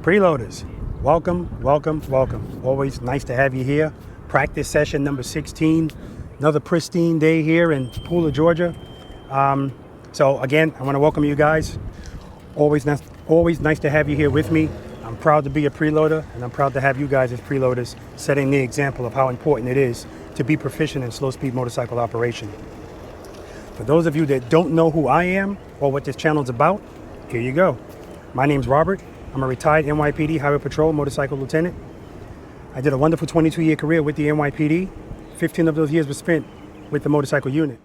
Preloaders, welcome, welcome, welcome. Always nice to have you here. Practice session number 16. Another pristine day here in Pooler, Georgia. So again, I want to welcome you guys. Always nice to have you here with me. I'm proud to be a preloader, and I'm proud to have you guys as preloaders, setting the example of how important it is to be proficient in slow speed motorcycle operation. For those of you that don't know who I am or what this channel is about, here you go. My name's Robert. I'm a retired NYPD Highway Patrol motorcycle lieutenant. I did a wonderful 22-year career with the NYPD. 15 of those years were spent with the motorcycle unit.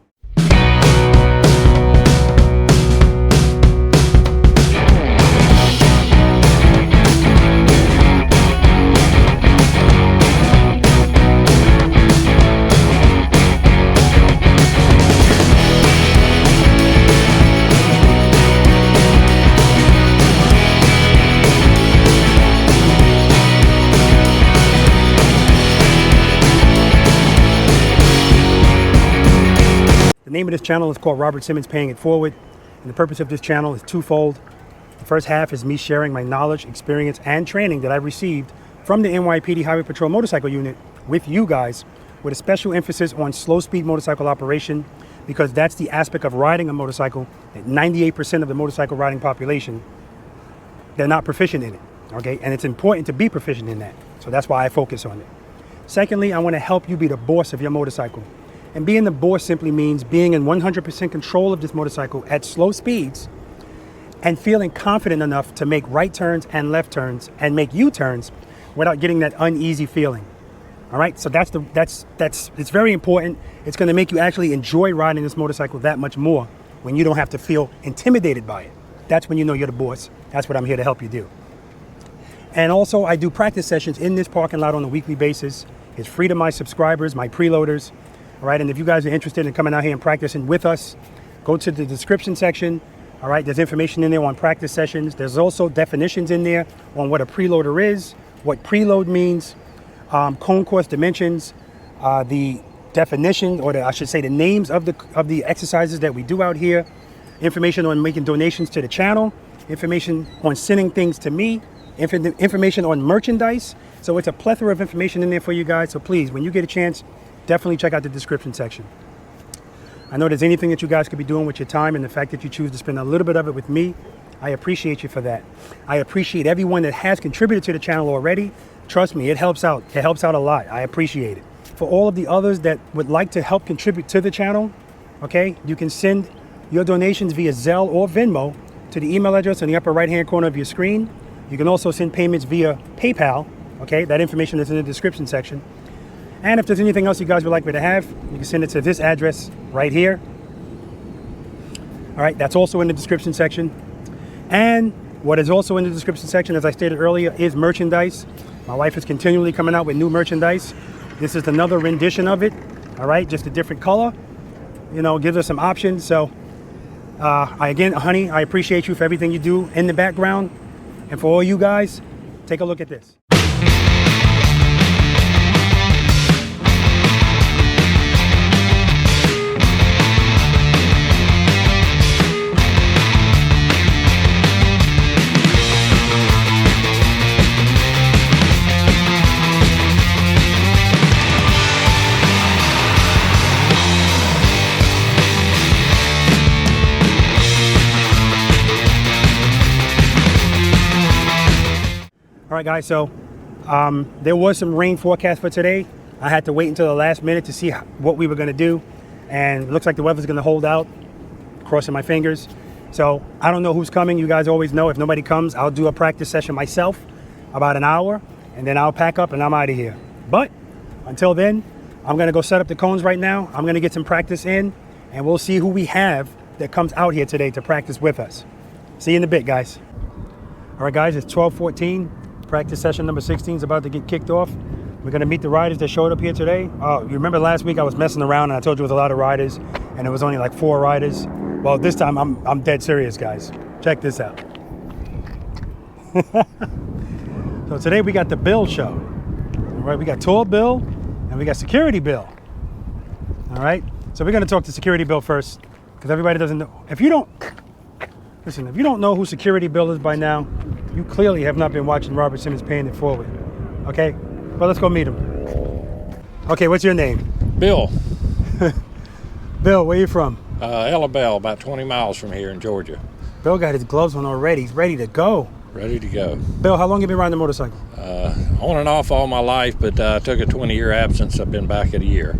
The name of this channel is called Robert Simmons Paying It Forward, and the purpose of this channel is twofold. The first half is me sharing my knowledge, experience, and training that I've received from the NYPD Highway Patrol motorcycle unit with you guys, with a special emphasis on slow speed motorcycle operation, because that's the aspect of riding a motorcycle that 98% of the motorcycle riding population, they're not proficient in it, okay? And it's important to be proficient in that, so that's why I focus on it. Secondly, I want to help you be the boss of your motorcycle. And being the boss simply means being in 100% control of this motorcycle at slow speeds and feeling confident enough to make right turns and left turns and make U-turns without getting that uneasy feeling. All right, so it's very important. It's going to make you actually enjoy riding this motorcycle that much more when you don't have to feel intimidated by it. That's when you know you're the boss. That's what I'm here to help you do. And also, I do practice sessions in this parking lot on a weekly basis. It's free to my subscribers, my preloaders. All right, and if you guys are interested in coming out here and practicing with us, go to the description section. All right, there's information in there on practice sessions. There's also definitions in there on what a preloader is, what preload means, cone course dimensions, the definition, or I should say the names of the exercises that we do out here, information on making donations to the channel, information on sending things to me, information on merchandise. So it's a plethora of information in there for you guys. So please, when you get a chance, definitely check out the description section. I know there's anything that you guys could be doing with your time, and the fact that you choose to spend a little bit of it with me, I appreciate you for that. I appreciate everyone that has contributed to the channel already. Trust me, it helps out. It helps out a lot. I appreciate it. For all of the others that would like to help contribute to the channel, okay, you can send your donations via Zelle or Venmo to the email address in the upper right-hand corner of your screen. You can also send payments via PayPal, okay? That information is in the description section. And if there's anything else you guys would like me to have, you can send it to this address right here. All right, that's also in the description section. And what is also in the description section, as I stated earlier, is merchandise. My wife is continually coming out with new merchandise. This is another rendition of it, all right, just a different color. You know, gives us some options. So, again, honey, I appreciate you for everything you do in the background. And for all you guys, take a look at this. All right, guys, so there was some rain forecast for today. I had to wait until the last minute to see what we were going to do, and it looks like the weather's going to hold out, crossing my fingers. So I don't know who's coming. You guys always know if nobody comes, I'll do a practice session myself, about an hour, and then I'll pack up and I'm out of here. But until then, I'm going to go set up the cones right now. I'm going to get some practice in, and we'll see who we have that comes out here today to practice with us. See you in a bit, guys. All right, guys, it's 12:14. Practice session number 16 is about to get kicked off. We're going to meet the riders that showed up here today. You remember last week I was messing around and I told you it was a lot of riders, and it was only like 4 riders. Well, this time I'm dead serious, guys. Check this out. So today we got the Bill show. All right, we got Tall Bill and we got Security Bill. All right, so we're going to talk to Security Bill first, because everybody doesn't know. If you don't know who Security Bill is by now, you clearly have not been watching Robert Simmons paying it forward. Okay? Well, let's go meet him. Okay, what's your name? Bill. Bill, where you from? Elabelle, about 20 miles from here in Georgia. Bill got his gloves on already. He's ready to go. Ready to go. Bill, how long have you been riding the motorcycle? On and off all my life, but I took a 20-year absence. I've been back at a year.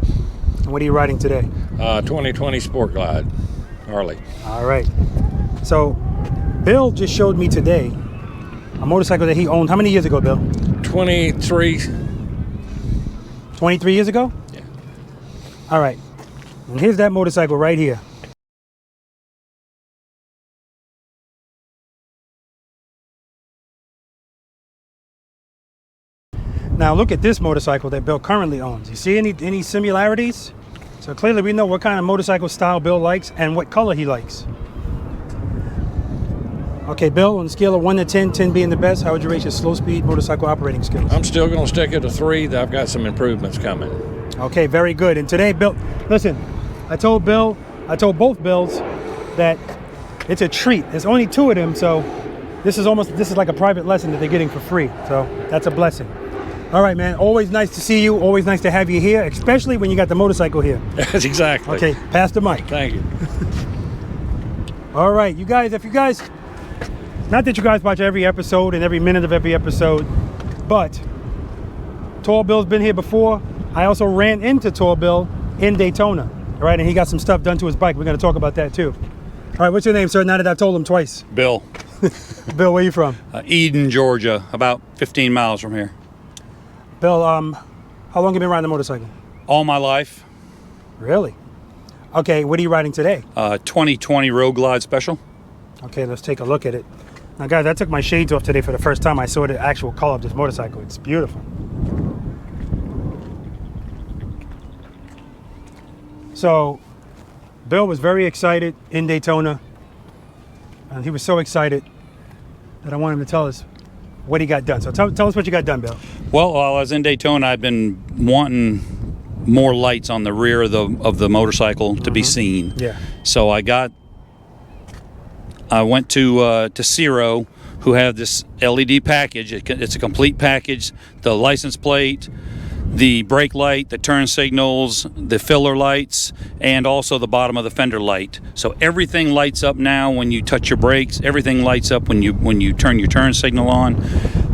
And what are you riding today? 2020 Sport Glide, Harley. All right. So, Bill just showed me today a motorcycle that he owned. How many years ago, Bill? 23. 23 years ago? Yeah. All right. And here's that motorcycle right here. Now look at this motorcycle that Bill currently owns. You see any similarities? So clearly we know what kind of motorcycle style Bill likes and what color he likes. Okay, Bill, on a scale of 1 to 10, 10 being the best, how would you rate your slow speed motorcycle operating skills? I'm still going to stick at a 3. I've got some improvements coming. Okay, very good. And today, Bill, listen, I told both Bills that it's a treat. There's only 2 of them, so this is like a private lesson that they're getting for free. So that's a blessing. All right, man. Always nice to see you. Always nice to have you here, especially when you got the motorcycle here. That's exactly. Okay, pass the mic. Thank you. All right, you guys, not that you guys watch every episode and every minute of every episode, but Tall Bill's been here before. I also ran into Tall Bill in Daytona, all right, and he got some stuff done to his bike. We're going to talk about that too. All right, what's your name, sir? Now that I've told him twice. Bill. Bill, where you from? Eden, Georgia, about 15 miles from here. Bill, how long have you been riding the motorcycle? All my life. Really? Okay, what are you riding today? 2020 Road Glide Special. Okay, let's take a look at it. Now, guys, I took my shades off today for the first time. I saw the actual color of this motorcycle. It's beautiful. So, Bill was very excited in Daytona. And he was so excited that I wanted him to tell us what he got done. So tell us what you got done, Bill. Well, while I was in Daytona, I've been wanting more lights on the rear of the motorcycle to be seen. Yeah. So I went to Ciro, who have this LED package. It's a complete package. The license plate, the brake light, the turn signals, the filler lights, and also the bottom of the fender light. So everything lights up now when you touch your brakes. Everything lights up when you turn your turn signal on.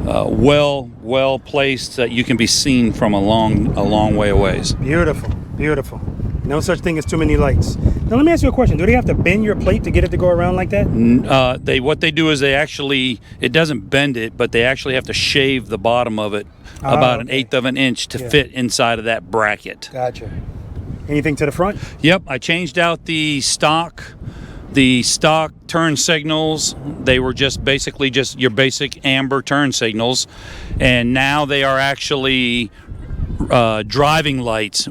Well placed that you can be seen from a long way away. Beautiful, beautiful. No such thing as too many lights. Now let me ask you a question. Do they have to bend your plate to get it to go around like that? What they do is it doesn't bend it, but they actually have to shave the bottom of it about 1/8 of an inch to fit inside of that bracket. Gotcha. Anything to the front? Yep, I changed out the stock turn signals. They were basically just your basic amber turn signals, and now they are actually driving lights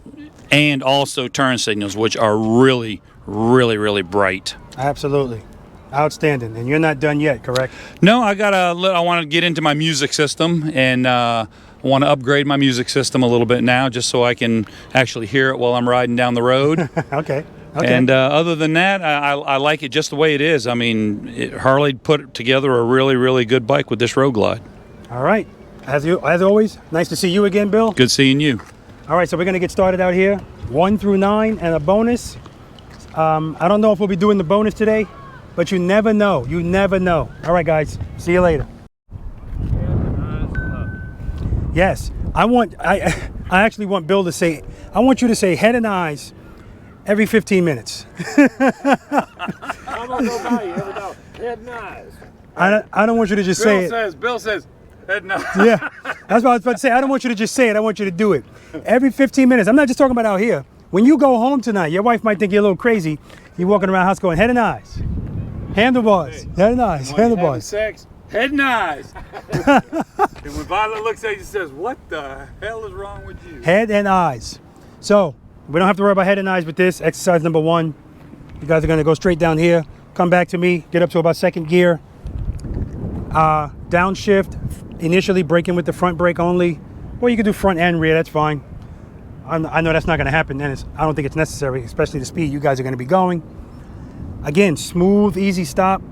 and also turn signals, which are really bright. Absolutely. Outstanding. And you're not done yet, correct? No, I want to get into my music system, and I want to upgrade my music system a little bit now, just so I can actually hear it while I'm riding down the road. Okay. And other than that, I like it just the way it is. I mean, Harley put together a really good bike with this Road Glide. All right. As always, nice to see you again, Bill. Good seeing you. All right, so we're going to get started out here. 1 through 9 and a bonus. I don't know if we'll be doing the bonus today, but you never know. You never know. All right, guys. See you later. Yes. I actually want Bill to say, I want you to say head and eyes every 15 minutes. I'm going to go by you every day. Head and eyes. I don't want you to just say it. Bill says, head and eyes. Yeah, that's what I was about to say. I don't want you to just say it. I want you to do it. Every 15 minutes. I'm not just talking about out here. When you go home tonight, your wife might think you're a little crazy. You're walking around the house going, head and eyes. Handlebars. Hey, head and eyes. Handlebars. Sex, head and eyes. And when Violet looks at you and says, what the hell is wrong with you? Head and eyes. So, we don't have to worry about head and eyes with this. Exercise number 1. You guys are going to go straight down here. Come back to me. Get up to about 2nd gear. Downshift. Initially braking with the front brake only. Or you can do front and rear. That's fine. I know that's not going to happen. And I don't think it's necessary, especially the speed you guys are going to be going. Again, smooth, easy stop.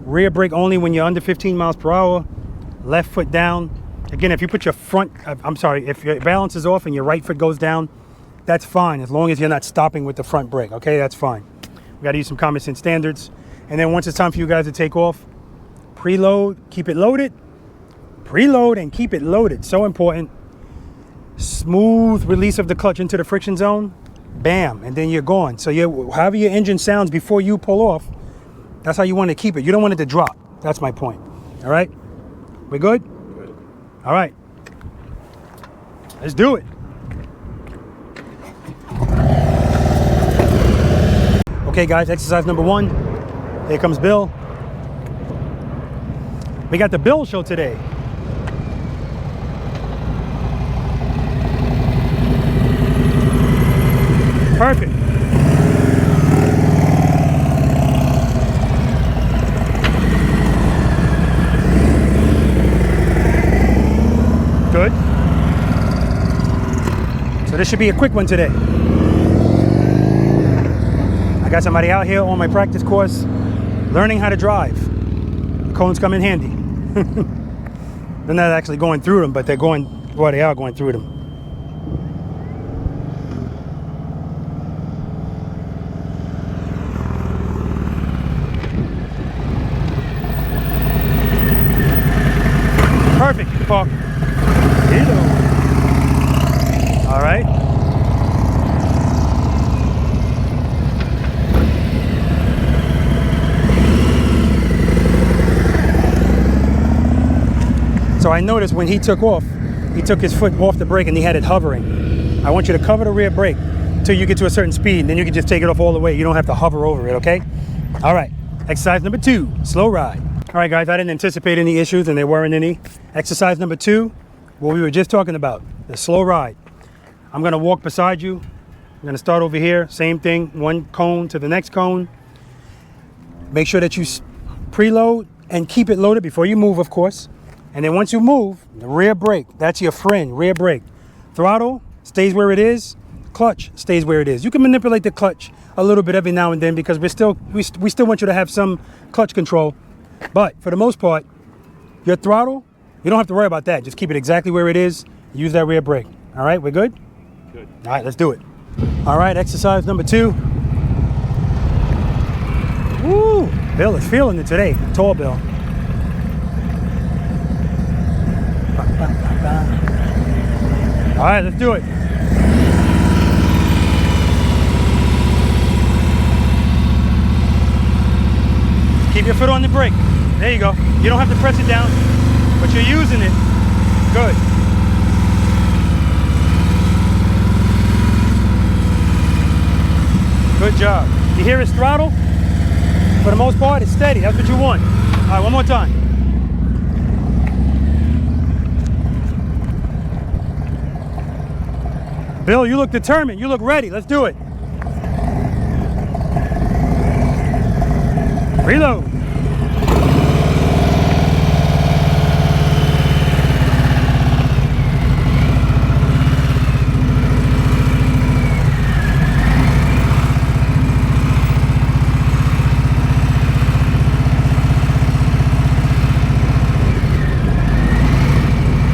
Rear brake only when you're under 15 miles per hour. left foot down. Again, if you put your if your balance is off and your right foot goes down, that's fine, as long as you're not stopping with the front brake, okay? That's fine. We gotta use some common sense standards. And then once it's time for you guys to take off, preload, keep it loaded, preload and keep it loaded, so important. Smooth release of the clutch into the friction zone, bam, and then you're gone. So however your engine sounds before you pull off, that's how you want to keep it. You don't want it to drop. That's my point. All right, we good? Good. All right, let's do it. Okay guys, exercise number 1. Here comes Bill. We got the Bill show today. Perfect. Good. So this should be a quick one today. I got somebody out here on my practice course learning how to drive. The cones come in handy. They're not actually going through them, but they are going through them. Perfect, park. All right. So I noticed when he took off, he took his foot off the brake and he had it hovering. I want you to cover the rear brake until you get to a certain speed, and then you can just take it off all the way. You don't have to hover over it, okay? All right, exercise number 2, slow ride. All right, guys, I didn't anticipate any issues, and there weren't any. Exercise number 2, what we were just talking about, the slow ride. I'm gonna walk beside you. I'm gonna start over here, same thing, one cone to the next cone. Make sure that you preload and keep it loaded before you move, of course. And then once you move, the rear brake, that's your friend, rear brake. Throttle stays where it is, clutch stays where it is. You can manipulate the clutch a little bit every now and then because we still want you to have some clutch control. But for the most part, your throttle, you don't have to worry about that. Just keep it exactly where it is. Use that rear brake. All right, we're good? Good. All right, let's do it. All right, exercise number 2. Woo! Bill is feeling it today. Tall Bill. All right, let's do it. Keep your foot on the brake. There you go. You don't have to press it down, but you're using it. Good. Good job. You hear his throttle? For the most part, it's steady. That's what you want. All right, one more time. Bill, you look determined. You look ready. Let's do it. Reload.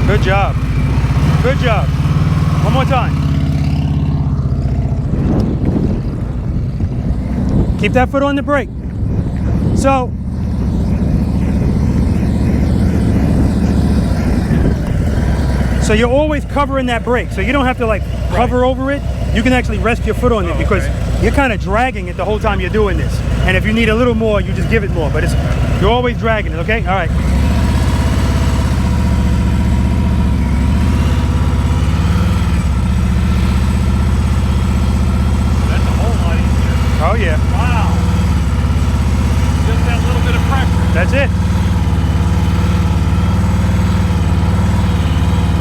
Good job. Good job. One more time. Keep that foot on the brake. So, you're always covering that brake. So you don't have to like hover over it. You can actually rest your foot on it because you're kind of dragging it the whole time you're doing this. And if you need a little more, you just give it more. But you're always dragging it, okay? All right. Oh yeah. Wow. Just that little bit of pressure. That's it.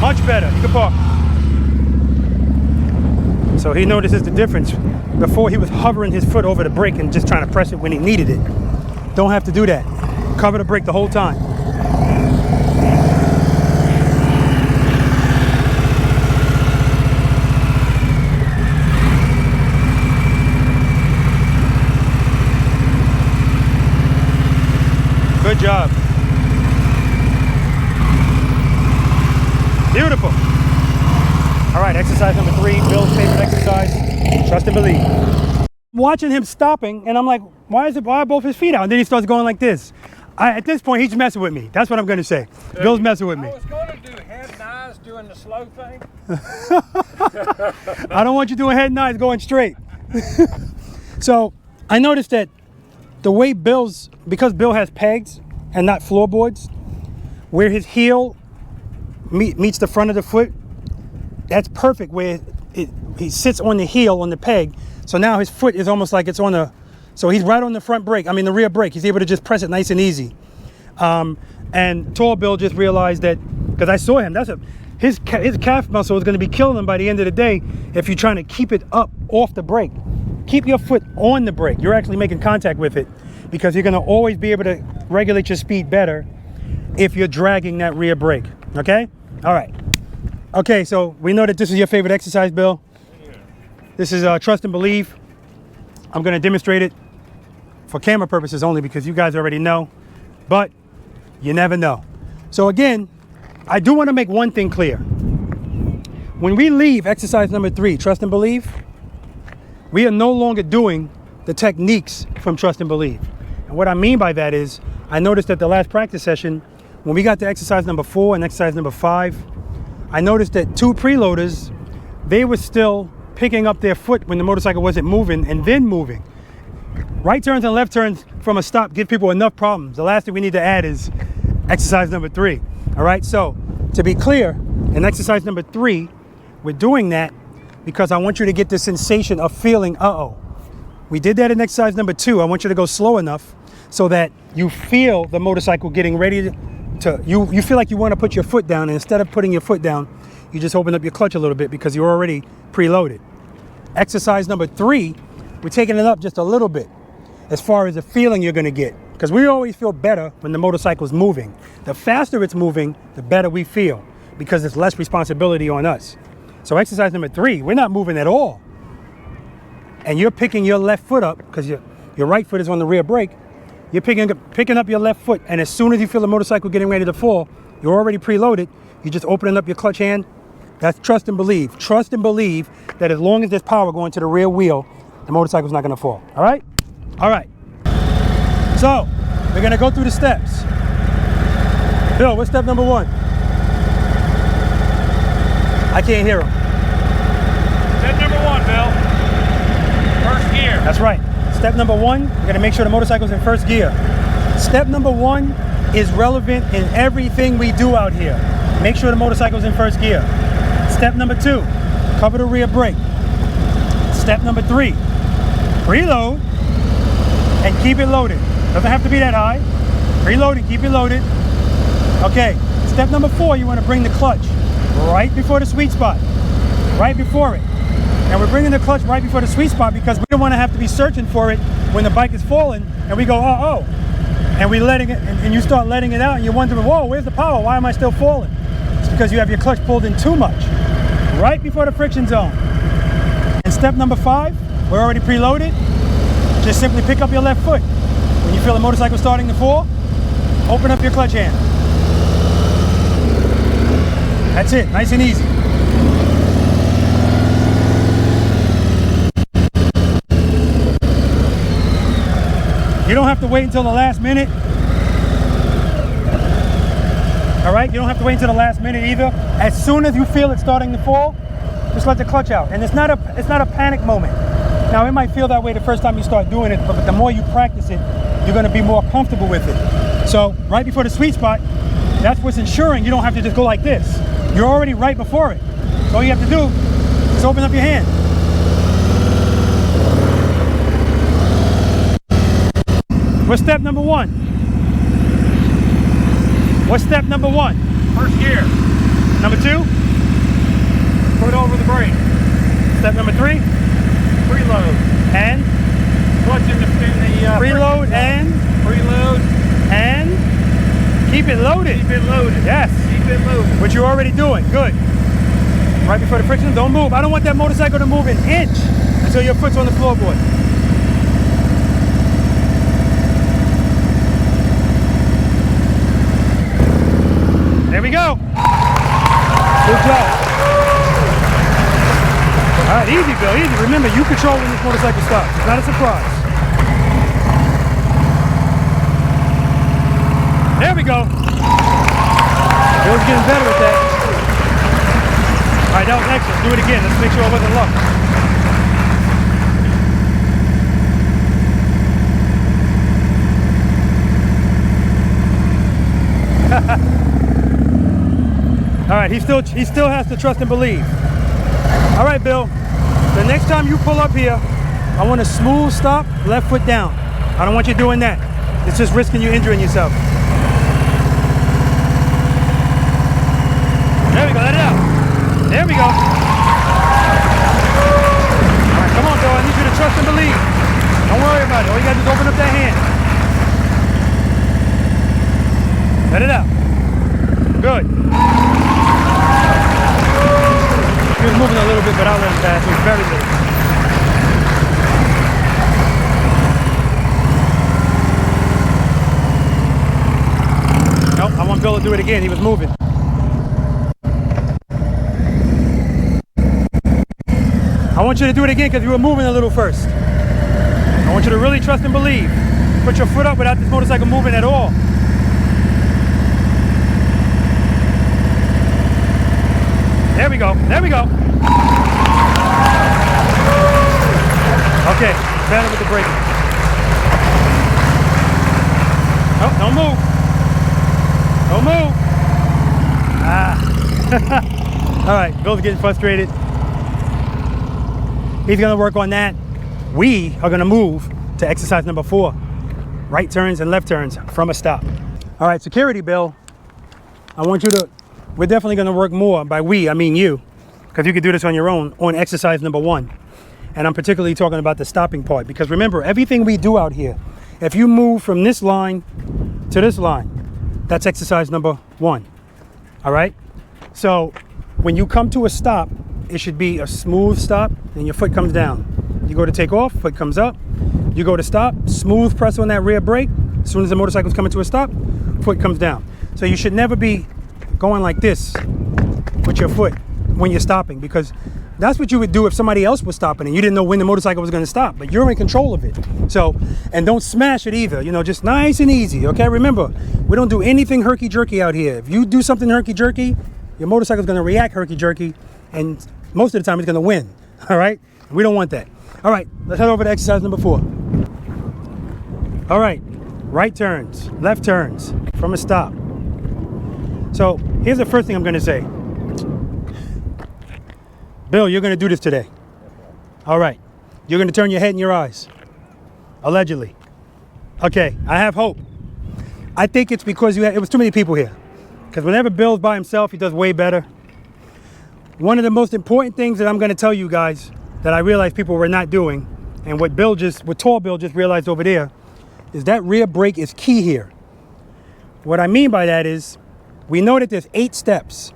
Much better. You can park. So he notices the difference. Before he was hovering his foot over the brake and just trying to press it when he needed it. Don't have to do that. Cover the brake the whole time. Good job. Beautiful. All right, exercise number 3, Bill's favorite exercise, trust and believe. Watching him stopping, and I'm like, why are both his feet out? And then he starts going like this. At this point, he's messing with me. That's what I'm going to say. Bill's messing with me. I was going to do head and eyes doing the slow thing. I don't want you doing head and eyes going straight. So I noticed that the way because Bill has pegs and not floorboards, where his heel meets the front of the foot, that's perfect where he sits on the heel on the peg. So now his foot is almost like it's on so he's right on the front brake, the rear brake. He's able to just press it nice and easy. And Tall Bill just realized that, because I saw him, his calf muscle is going to be killing him by the end of the day if you're trying to keep it up off the brake. Keep your foot on the brake. You're actually making contact with it, because you're going to always be able to regulate your speed better if you're dragging that rear brake. Okay? All right. Okay, so we know that this is your favorite exercise, Bill. This is trust and believe. I'm going to demonstrate it for camera purposes only, because you guys already know, but you never know. So again, I do want to make one thing clear. When we leave exercise number 3, trust and believe, we are no longer doing the techniques from trust and believe. And what I mean by that is, I noticed at the last practice session, when we got to exercise number 4 and exercise number 5, I noticed that 2 preloaders, they were still picking up their foot when the motorcycle wasn't moving and then moving. Right turns and left turns from a stop give people enough problems. The last thing we need to add is exercise number 3. All right, so to be clear, in exercise number 3, we're doing that because I want you to get the sensation of feeling, uh-oh. We did that in exercise number 2. I want you to go slow enough so that you feel the motorcycle getting ready you feel like you want to put your foot down, and instead of putting your foot down, you just open up your clutch a little bit because you're already preloaded. Exercise number 3, we're taking it up just a little bit as far as the feeling you're going to get, because we always feel better when the motorcycle's moving. The faster it's moving, the better we feel, because it's less responsibility on us. So exercise number 3, we're not moving at all, and you're picking your left foot up because your right foot is on the rear brake. You're picking up your left foot, and as soon as you feel the motorcycle getting ready to fall, you're already preloaded. You're just opening up your clutch hand. That's trust and believe. Trust and believe that as long as there's power going to the rear wheel, the motorcycle's not going to fall. All right? All right. So we're going to go through the steps. Bill, what's step number 1? I can't hear him. Step number 1, Bill. First gear. That's right. Step number 1, we're going to make sure the motorcycle's in first gear. Step number 1 is relevant in everything we do out here. Make sure the motorcycle's in first gear. Step number 2, cover the rear brake. Step number 3, preload and keep it loaded. Doesn't have to be that high. Preload and keep it loaded. Okay, step number 4, you want to bring the clutch right before the sweet spot. Right before it. And we're bringing the clutch right before the sweet spot because we don't want to have to be searching for it when the bike is falling and we go, oh. And we letting it, and you start letting it out and you're wondering, whoa, where's the power? Why am I still falling? It's because you have your clutch pulled in too much. Right before the friction zone. And step number 5, we're already preloaded. Just simply pick up your left foot. When you feel the motorcycle starting to fall, open up your clutch hand. That's it, nice and easy. You don't have to wait until the last minute. All right, you don't have to wait until the last minute either. As soon as you feel it starting to fall, just let the clutch out. And it's not a panic moment. Now, it might feel that way the first time you start doing it, but the more you practice it, you're going to be more comfortable with it. So right before the sweet spot, that's what's ensuring you don't have to just go like this. You're already right before it. So all you have to do is open up your hand. What's step number 1? What's step number 1? First gear. Number 2? Put over the brake. Step number 3? Preload. And? Clutch in the preload and? Preload. And? Keep it loaded. Keep it loaded. Yes. Keep it loaded. Which you're already doing. Good. Right before the friction, don't move. I don't want that motorcycle to move an inch until your foot's on the floorboard. There we go. Good job. All right, easy, Bill, easy. Remember, you control when this motorcycle stops. It's not a surprise. There we go. Bill's getting better at that. All right, that was excellent. Do it again. Let's make sure it wasn't luck. All right, he still has to trust and believe. All right, Bill. The next time you pull up here, I want a smooth stop, left foot down. I don't want you doing that. It's just risking you injuring yourself. There we go. Let it out. There we go. All right, come on, Bill. I need you to trust and believe. Don't worry about it. All you got to do is open up that hand. Let it out. Good. He was moving a little bit, but I'll let him pass. It was very little. Nope, I want Bill to do it again. He was moving. I want you to do it again because you were moving a little first. I want you to really trust and believe. Put your foot up without this motorcycle moving at all. There we go. There we go. Okay, better with the brake. Oh, don't move. Don't move. Ah. All right, Bill's getting frustrated. He's gonna work on that. We are gonna move to exercise number 4. Right turns and left turns from a stop. All right, security, Bill. I want you to, we're definitely gonna work more, by we, I mean you, because you can do this on your own, on exercise number 1. And I'm particularly talking about the stopping part, because remember, everything we do out here, if you move from this line to this line, that's exercise number 1, all right? So when you come to a stop, it should be a smooth stop, and your foot comes down. You go to take off, foot comes up. You go to stop, smooth press on that rear brake. As soon as the motorcycle's coming to a stop, foot comes down. So you should never be going like this with your foot when you're stopping, because that's what you would do if somebody else was stopping and you didn't know when the motorcycle was gonna stop, but you're in control of it. So, and don't smash it either, you know, just nice and easy, okay? Remember, we don't do anything herky-jerky out here. If you do something herky-jerky, your motorcycle's gonna react herky-jerky, and most of the time it's gonna win, all right? We don't want that. All right, let's head over to exercise number 4. All right, right turns, left turns from a stop. So here's the first thing I'm gonna say. Bill, you're gonna do this today. All right, you're gonna turn your head and your eyes, allegedly. Okay, I have hope. I think it's because it was too many people here. Because whenever Bill's by himself, he does way better. One of the most important things that I'm gonna tell you guys that I realized people were not doing, and what Tall Bill just realized over there, is that rear brake is key here. What I mean by that is, we know that there's 8 steps.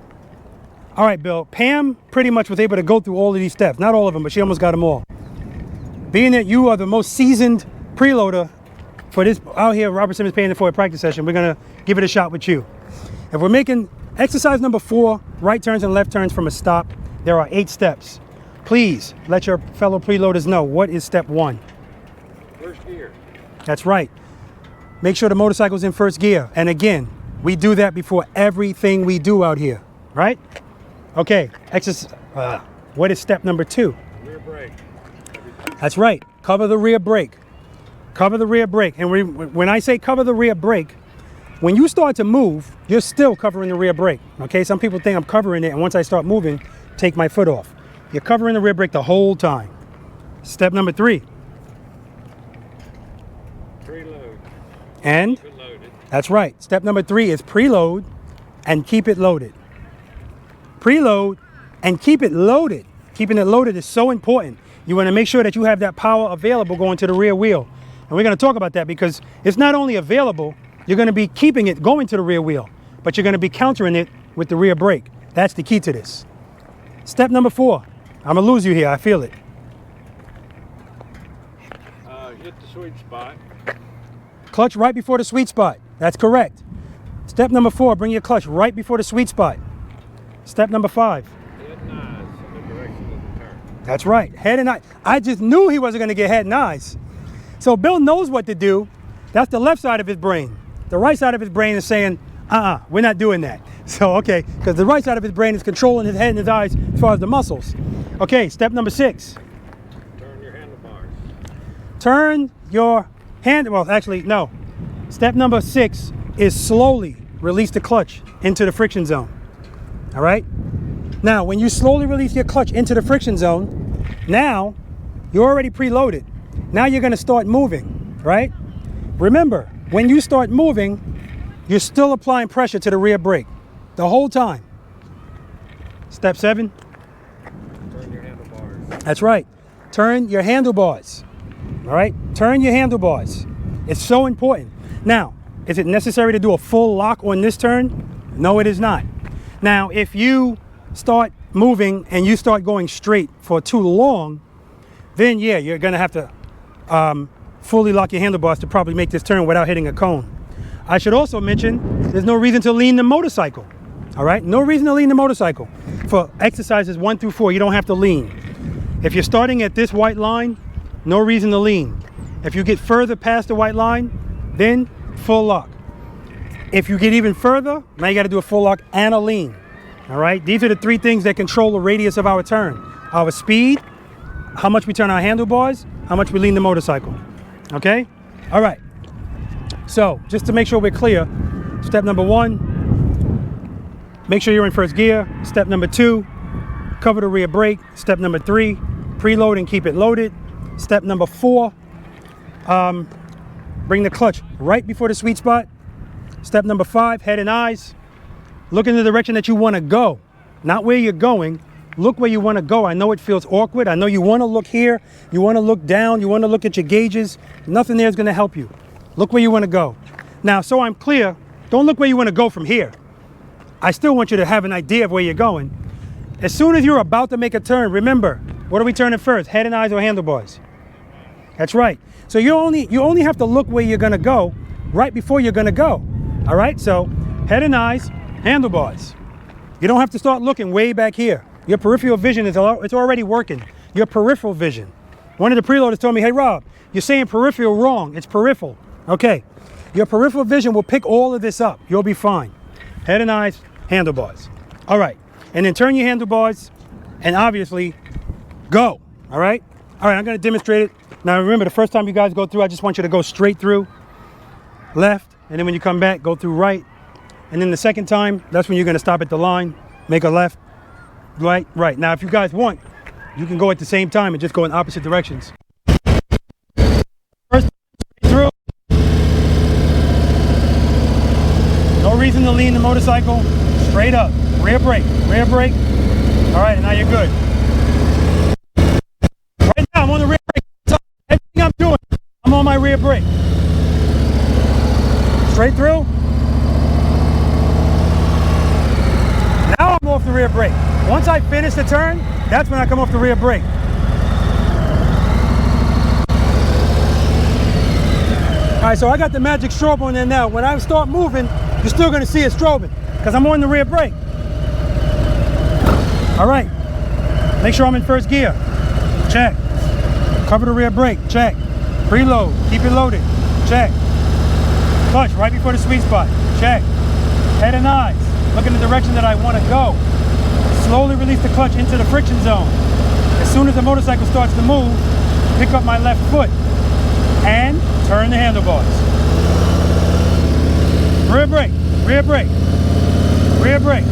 All right, Bill, Pam pretty much was able to go through all of these steps. Not all of them, but she almost got them all. Being that you are the most seasoned preloader for this out here, Robert Simmons paying it for a practice session, we're gonna give it a shot with you. If we're making exercise number 4, right turns and left turns from a stop, there are 8 steps. Please let your fellow preloaders know, what is step 1? First gear. That's right. Make sure the motorcycle's in first gear. And again, we do that before everything we do out here, right? Okay, what is step number 2? Rear brake. That's right, cover the rear brake. Cover the rear brake. And when I say cover the rear brake, when you start to move, you're still covering the rear brake, okay? Some people think I'm covering it, and once I start moving, take my foot off. You're covering the rear brake the whole time. Step number 3. Preload. And? Keep it loaded. That's right. Step number 3 is preload and keep it loaded. Preload and keep it loaded. Keeping it loaded is so important. You want to make sure that you have that power available going to the rear wheel. And we're going to talk about that because it's not only available, you're going to be keeping it going to the rear wheel, but you're going to be countering it with the rear brake. That's the key to this. Step number 4. I'm going to lose you here. I feel it. Hit the sweet spot. Clutch right before the sweet spot. That's correct. Step number 4, bring your clutch right before the sweet spot. Step number 5. Head and eyes in the direction of the turn. That's right, head and eyes. I just knew he wasn't gonna get head and eyes. So Bill knows what to do. That's the left side of his brain. The right side of his brain is saying, we're not doing that. So, okay, because the right side of his brain is controlling his head and his eyes as far as the muscles. Okay, step number 6. Turn your handlebars. Turn your hand, well, actually, no. Step number 6 is slowly release the clutch into the friction zone. All right? Now, when you slowly release your clutch into the friction zone, now you're already preloaded. Now you're going to start moving, right? Remember, when you start moving, you're still applying pressure to the rear brake the whole time. Step 7. Turn your handlebars. That's right. Turn your handlebars. All right? Turn your handlebars. It's so important. Now, is it necessary to do a full lock on this turn? No, it is not. Now, if you start moving and you start going straight for too long, then yeah, you're going to have to fully lock your handlebars to probably make this turn without hitting a cone. I should also mention there's no reason to lean the motorcycle. All right, no reason to lean the motorcycle. For exercises 1 through 4, you don't have to lean. If you're starting at this white line, no reason to lean. If you get further past the white line, then full lock. If you get even further, now you got to do a full lock and a lean. All right, these are the 3 things that control the radius of our turn: our speed, how much we turn our handlebars, how much we lean the motorcycle. Okay, all right. So just to make sure we're clear, step number 1, make sure you're in first gear. Step number 2, cover the rear brake. Step number 3, preload and keep it loaded. Step number 4, bring the clutch right before the sweet spot. Step number 5, head and eyes. Look in the direction that you want to go, not where you're going. Look where you want to go. I know it feels awkward. I know you want to look here. You want to look down. You want to look at your gauges. Nothing there is going to help you. Look where you want to go. Now, so I'm clear, don't look where you want to go from here. I still want you to have an idea of where you're going. As soon as you're about to make a turn, remember, what are we turning first? Head and eyes or handlebars? That's right. So you only have to look where you're going to go right before you're going to go. All right? So head and eyes, handlebars. You don't have to start looking way back here. Your peripheral vision it's already working. Your peripheral vision. One of the preloaders told me, hey Rob, you're saying peripheral wrong. It's peripheral. Okay. Your peripheral vision will pick all of this up. You'll be fine. Head and eyes, handlebars. All right. And then turn your handlebars and obviously go. All right. All right. I'm going to demonstrate it. Now remember, the first time you guys go through, I just want you to go straight through, left, and then when you come back, go through right. And then the second time, that's when you're going to stop at the line, make a left, right, right. Now, if you guys want, you can go at the same time and just go in opposite directions. First, through. No reason to lean the motorcycle. Straight up. Rear brake. Rear brake. All right, and now you're good. Right now, I'm on the rear brake. Everything I'm doing, I'm on my rear brake. Straight through. Now I'm off the rear brake. Once I finish the turn, that's when I come off the rear brake. All right, so I got the magic strobe on there now. When I start moving, you're still gonna see it strobing because I'm on the rear brake. All right, make sure I'm in first gear. Check. Cover the rear brake. Check. Preload. Keep it loaded. Check. Clutch right before the sweet spot. Check. Head and eyes. Look in the direction that I want to go. Slowly release the clutch into the friction zone. As soon as the motorcycle starts to move, pick up my left foot and turn the handlebars. Rear brake, rear brake, rear brake.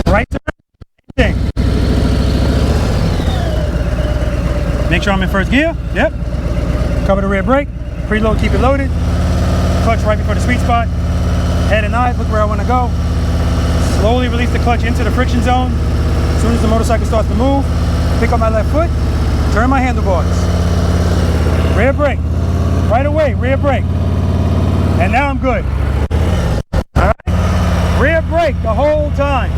Right turn. Make sure I'm in first gear. Yep. Cover the rear brake. Preload, keep it loaded. Clutch right before the sweet spot. Head and eyes, look where I want to go. Slowly release the clutch into the friction zone. As soon as the motorcycle starts to move, pick up my left foot, turn my handlebars. Rear brake. Right away, rear brake. And now I'm good. All right. Rear brake the whole time.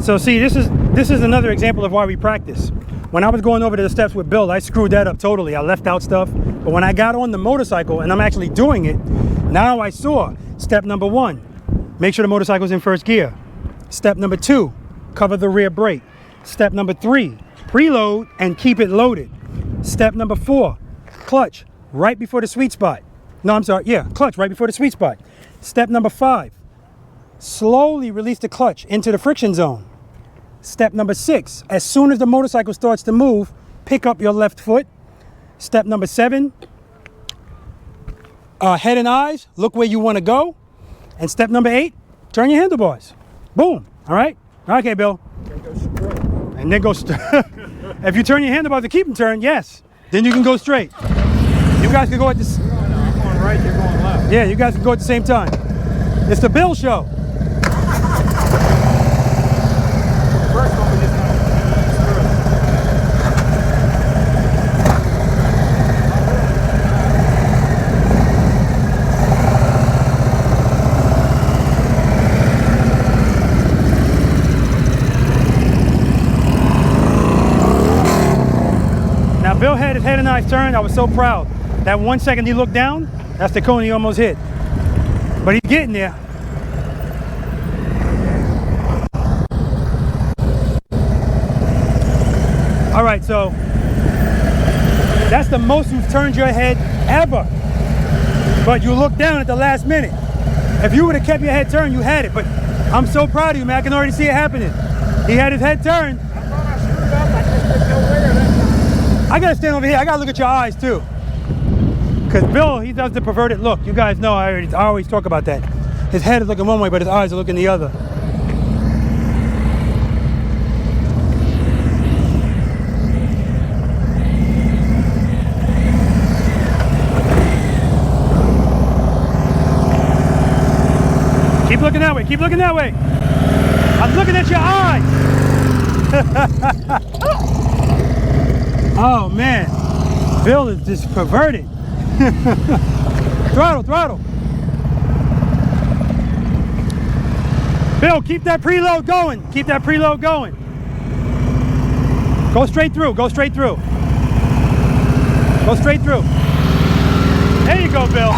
So see, this is this is another example of why we practice. When I was going over to the steps with Bill, I screwed that up totally. I left out stuff. But when I got on the motorcycle and I'm actually doing it, now I saw step number 1, make sure the motorcycle's in first gear. Step number 2, cover the rear brake. Step number 3, preload and keep it loaded. Step number 4, clutch right before the sweet spot. No, I'm sorry, yeah, clutch right before the sweet spot. Step number 5, slowly release the clutch into the friction zone. Step number 6, as soon as the motorcycle starts to move, pick up your left foot. Step number 7, head and eyes, look where you want to go. And step number 8, turn your handlebars. Boom, all right? Okay, Bill. And then go straight. If you turn your handlebars to keep them turned, yes, then you can go straight. You guys can go at this. I'm going right, you're going left. Yeah, you guys can go at the same time. It's the Bill show. First one, we just got Now, Bill had his head and eyes turned. I was so proud. That 1 second he looked down, that's the cone he almost hit. But he's getting there. All right, so that's the most you've turned your head ever. But you looked down at the last minute. If you would have kept your head turned, you had it. But I'm so proud of you, man. I can already see it happening. He had his head turned. I thought I screwed up, I just didn't know where that. I gotta stand over here. I gotta look at your eyes too. Cause Bill, he does the perverted look. You guys know I always talk about that. His head is looking one way, but his eyes are looking the other. Keep looking that way. Keep looking that way. I'm looking at your eyes. Oh man, Bill is just perverted. Throttle, throttle. Bill, keep that preload going. Keep that preload going. Go straight through. Go straight through. Go straight through. There you go, Bill.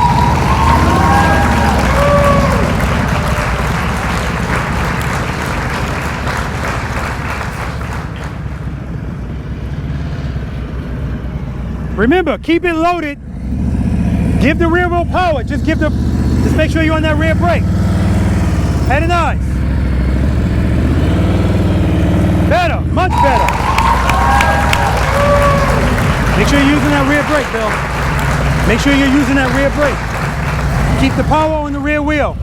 Remember, keep it loaded. Give the rear wheel power. Just make sure you're on that rear brake. Head and eyes. Better, much better. Make sure you're using that rear brake, Bill. Make sure you're using that rear brake. Keep the power on the rear wheel.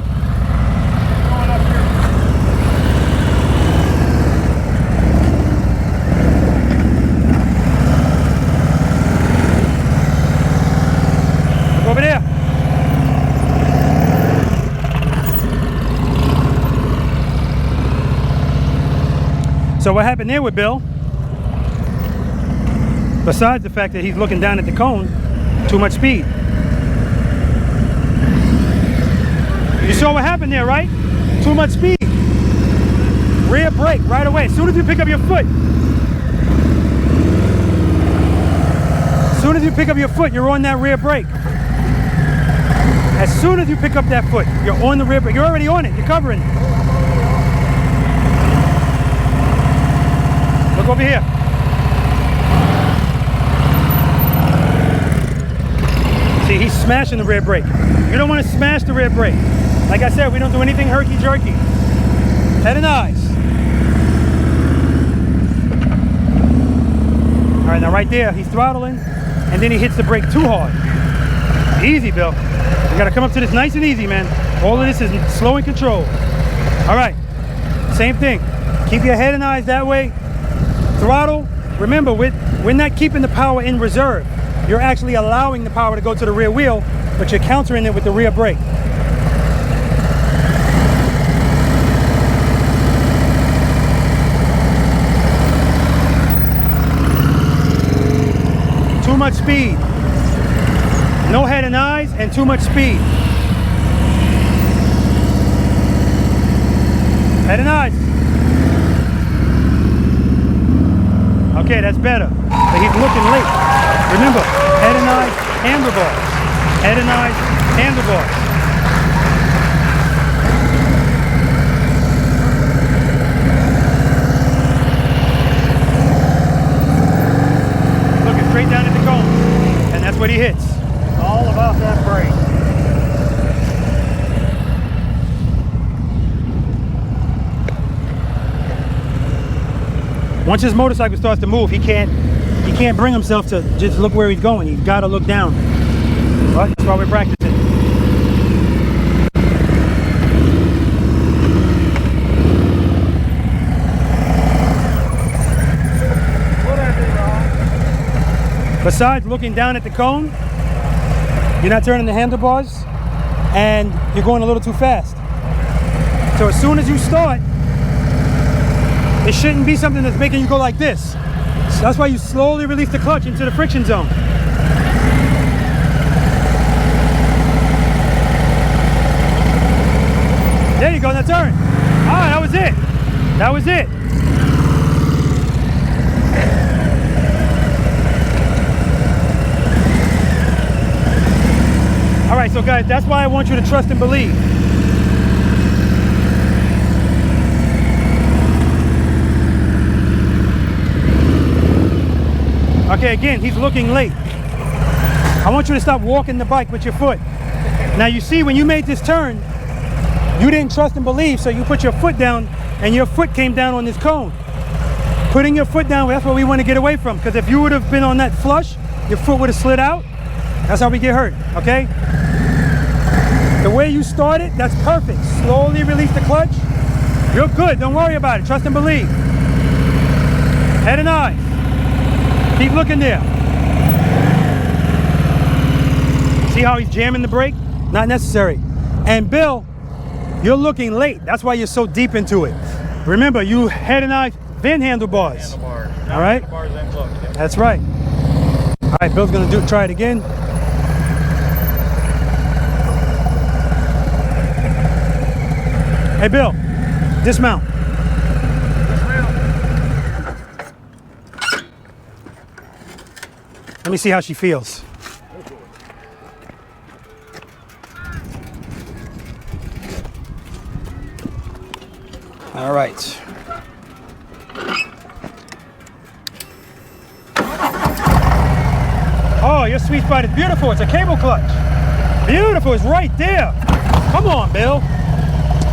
Over there. So what happened there with Bill, besides the fact that he's looking down at the cone, too much speed. You saw what happened there, right? Too much speed. Rear brake right away. As soon as you pick up your foot. As soon as you pick up your foot, you're on that rear brake. As soon as you pick up that foot, you're on the rear brake. You're already on it. You're covering it. Look over here. See, he's smashing the rear brake. You don't want to smash the rear brake. Like I said, we don't do anything herky-jerky. Head and eyes. All right, now right there, he's throttling, and then he hits the brake too hard. Easy, Bill. You gotta come up to this nice and easy, man. All of this is slow and controlled. All right, same thing. Keep your head and eyes that way. Throttle. Remember, we're not keeping the power in reserve. You're actually allowing the power to go to the rear wheel, but you're countering it with the rear brake. Too much speed. No head and eyes and too much speed. Head and eyes. Okay, that's better. But he's looking late. Remember, head and eyes, handlebars. Head and eyes, handlebars. Looking straight down at the cone. And that's what he hits. All about that brake. Once his motorcycle starts to move, he can't bring himself to just look where he's going. He's got to look down. But that's why we're practicing. What I do wrong? Besides looking down at the cone, you're not turning the handlebars, and you're going a little too fast. So as soon as you start, it shouldn't be something that's making you go like this. So that's why you slowly release the clutch into the friction zone. There you go, now turn. All right, that was it. That was it. All right, so guys, that's why I want you to trust and believe. Okay, again, he's looking late. I want you to stop walking the bike with your foot. Now you see, when you made this turn, you didn't trust and believe, so you put your foot down and your foot came down on this cone. Putting your foot down, that's what we want to get away from, because if you would have been on that flush, your foot would have slid out. That's how we get hurt, okay? The way you started, that's perfect. Slowly release the clutch. You're good, don't worry about it. Trust and believe. Head and eyes. Keep looking there. See how he's jamming the brake? Not necessary. And Bill, you're looking late. That's why you're so deep into it. Remember, you head and eyes, then handlebars. Handlebars. All right? Handlebars and clutch. Yeah. That's right. All right, Bill's gonna try it again. Hey, Bill, dismount. Let me see how she feels. All right. Oh, your sweet spot is beautiful. It's a cable clutch. Beautiful, it's right there. Come on, Bill.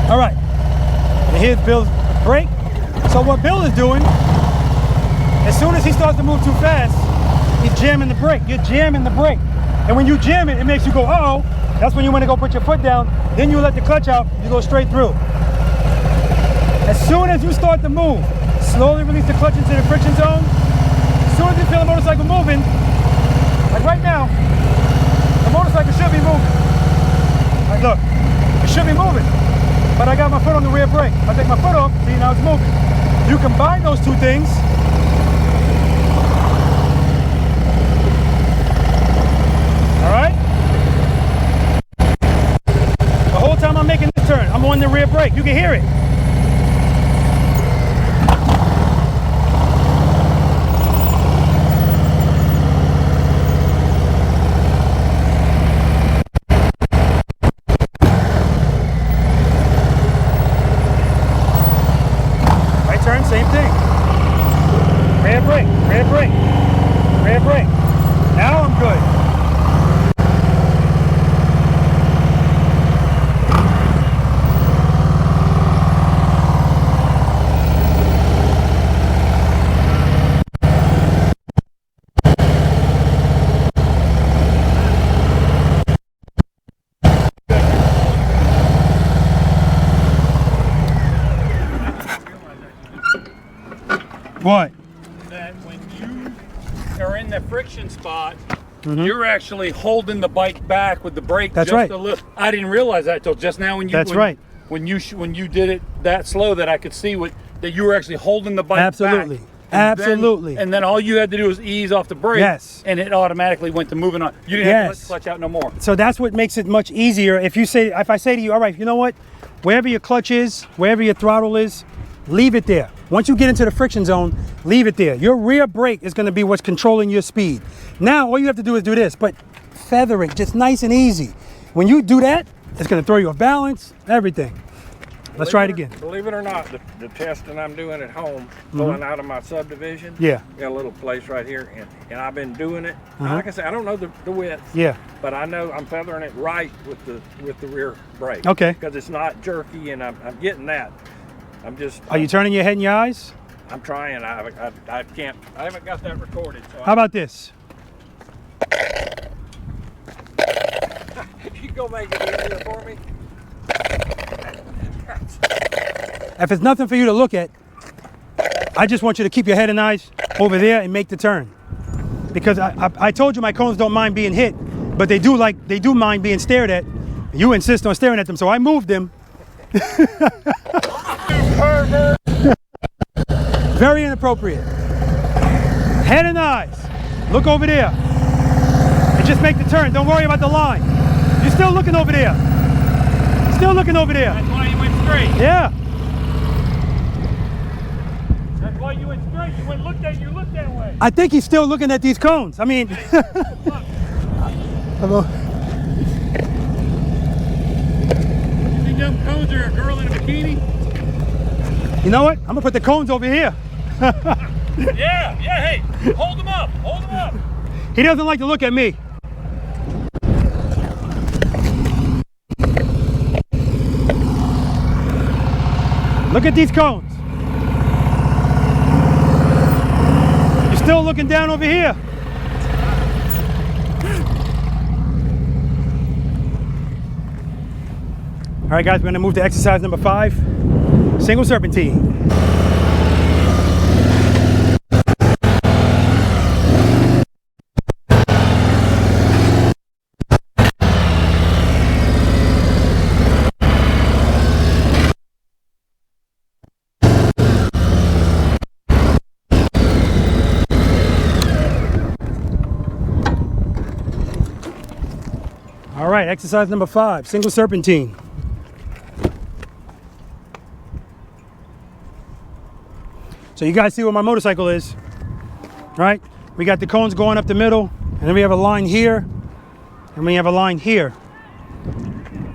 All right, and here's Bill's brake. So what Bill is doing, as soon as he starts to move too fast, he's jamming the brake. You're jamming the brake. And when you jam it, it makes you go, uh-oh. That's when you want to go put your foot down. Then you let the clutch out, you go straight through. As soon as you start to move, slowly release the clutch into the friction zone. As soon as you feel the motorcycle moving, like right now, the motorcycle should be moving. Like look, it should be moving. But I got my foot on the rear brake. I take my foot off, see, now it's moving. You combine those two things. All right? The whole time I'm making this turn, I'm on the rear brake. You can hear it. Right turn, same thing. Rear brake, rear brake, rear brake. Now I'm good. What? That when you are in the friction spot, you're actually holding the bike back with the brake. That's just right. A little. I didn't realize that till just now when you. That's right. When you did it that slow that I could see that you were actually holding the bike Absolutely. back. Absolutely. And then all you had to do was ease off the brake. Yes. And it automatically went to moving on. You didn't have to let the clutch out no more. So that's what makes it much easier. If I say to you, all right, you know what? Wherever your clutch is, wherever your throttle is, leave it there. Once you get into the friction zone, leave it there. Your rear brake is going to be what's controlling your speed. Now, all you have to do is do this, but feather it, just nice and easy. When you do that, it's going to throw you off balance, everything. Let's try it again. Believe it or not, the testing I'm doing at home, pulling out of my subdivision. Yeah. Got a little place right here, and I've been doing it. Like I said, I don't know the width. Yeah. But I know I'm feathering it right with the rear brake. Okay. Because it's not jerky, and I'm getting that. Are you turning your head and your eyes? I'm trying. I can't. I haven't got that recorded. So How about this? you go make it easier for me. If it's nothing for you to look at, I just want you to keep your head and eyes over there and make the turn. Because I told you my cones don't mind being hit, but they do mind being stared at. You insist on staring at them, so I moved them. Very inappropriate. Head and eyes. Look over there. And just make the turn. Don't worry about the line. You're still looking over there. Still looking over there. That's why you went straight. Yeah. That's why you went straight. You looked that way. I think he's still looking at these cones. I mean, You think them cones are a girl in a bikini? you know what? I'm gonna put the cones over here. Yeah, hey, hold them up. He doesn't like to look at me. Look at these cones. You're still looking down over here. All right, guys, we're gonna move to exercise number 5, single serpentine. All right, exercise number 5, single serpentine. So you guys see where my motorcycle is, right? We got the cones going up the middle, and then we have a line here, and we have a line here.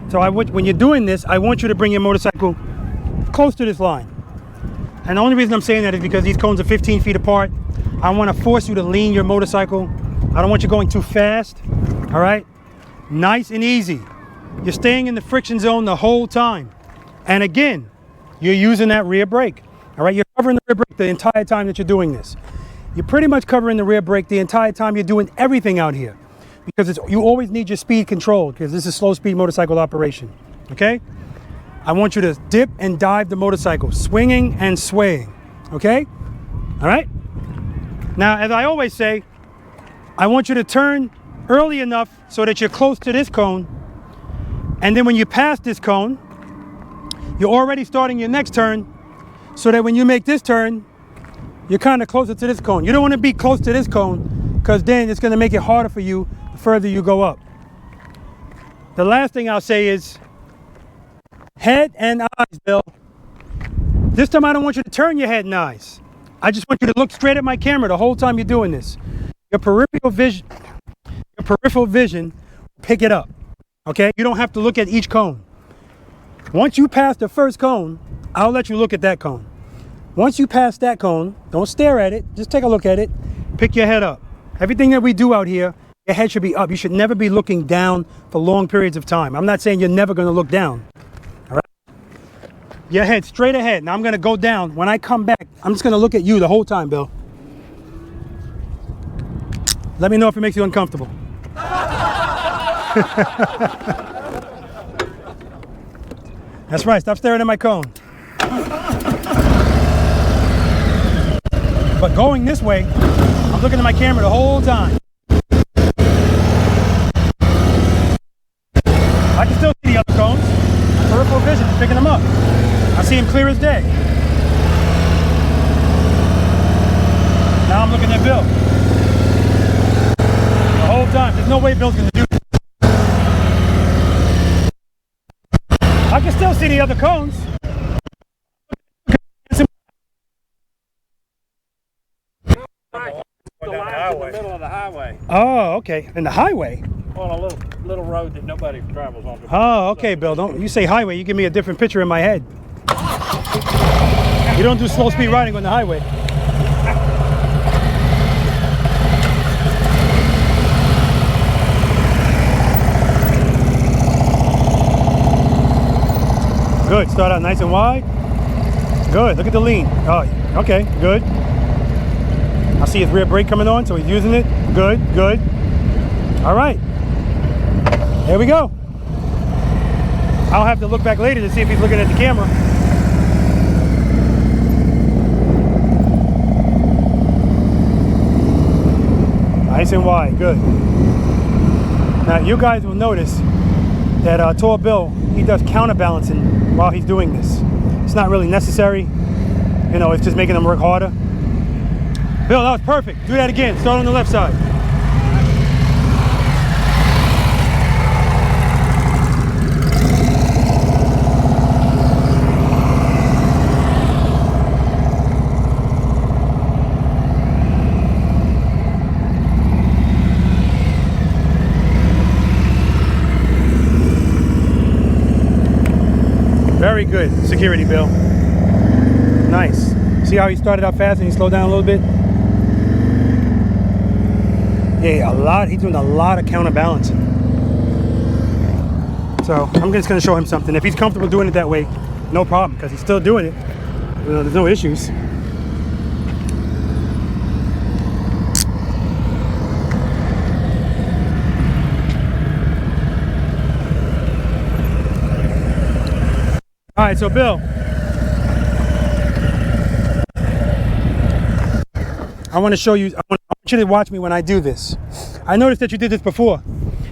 So when you're doing this, I want you to bring your motorcycle close to this line. And the only reason I'm saying that is because these cones are 15 feet apart. I want to force you to lean your motorcycle. I don't want you going too fast, all right? Nice and easy. You're staying in the friction zone the whole time. And again, you're using that rear brake. All right, you're covering the rear brake the entire time that you're doing this. You're pretty much covering the rear brake the entire time you're doing everything out here. Because you always need your speed controlled, because this is slow speed motorcycle operation. Okay? I want you to dip and dive the motorcycle, swinging and swaying. Okay? All right? Now, as I always say, I want you to turn early enough so that you're close to this cone, and then when you pass this cone, you're already starting your next turn, so that when you make this turn, you're kind of closer to this cone. You don't want to be close to this cone, because then it's going to make it harder for you the further you go up. The last thing I'll say is head and eyes, Bill. This time I don't want you to turn your head and eyes. I just want you to look straight at my camera the whole time you're doing this. Your peripheral vision, pick it up, okay? You don't have to look at each cone. Once you pass the first cone, I'll let you look at that cone. Once you pass that cone, don't stare at it, just take a look at it, pick your head up. Everything that we do out here, your head should be up. You should never be looking down for long periods of time. I'm not saying you're never gonna look down, all right? Your head straight ahead. Now I'm gonna go down. When I come back, I'm just gonna look at you the whole time, Bill. Let me know if it makes you uncomfortable. That's right, stop staring at my cone. But going this way, I'm looking at my camera the whole time. I can still see the other cones. My peripheral vision is picking them up. I see them clear as day. Now I'm looking at Bill. The whole time. There's no way Bill's gonna do this. I can still see the other cones. the middle of the highway Oh, okay. In the highway? on a little road that nobody travels on. Oh, okay, Bill. Don't you say highway, you give me a different picture in my head. You don't do slow speed riding on the highway. Good. Start out nice and wide. Good. Look at the lean. Oh, okay. Good. I see his rear brake coming on, so he's using it. Good. Good. All right. Here we go. I'll have to look back later to see if he's looking at the camera. Nice and wide. Good. Now, you guys will notice that Tall Bill, he does counterbalancing while he's doing this. It's not really necessary. You know, it's just making him work harder. Bill, that was perfect. Do that again. Start on the left side. Very good security, Bill. Nice. See how he started out fast and he slowed down a little bit? Yeah, a lot. He's doing a lot of counterbalancing. So I'm just going to show him something. If he's comfortable doing it that way, no problem, because he's still doing it. You know, there's no issues. All right, so Bill, I want to show you, I want you to watch me when I do this. I noticed that you did this before.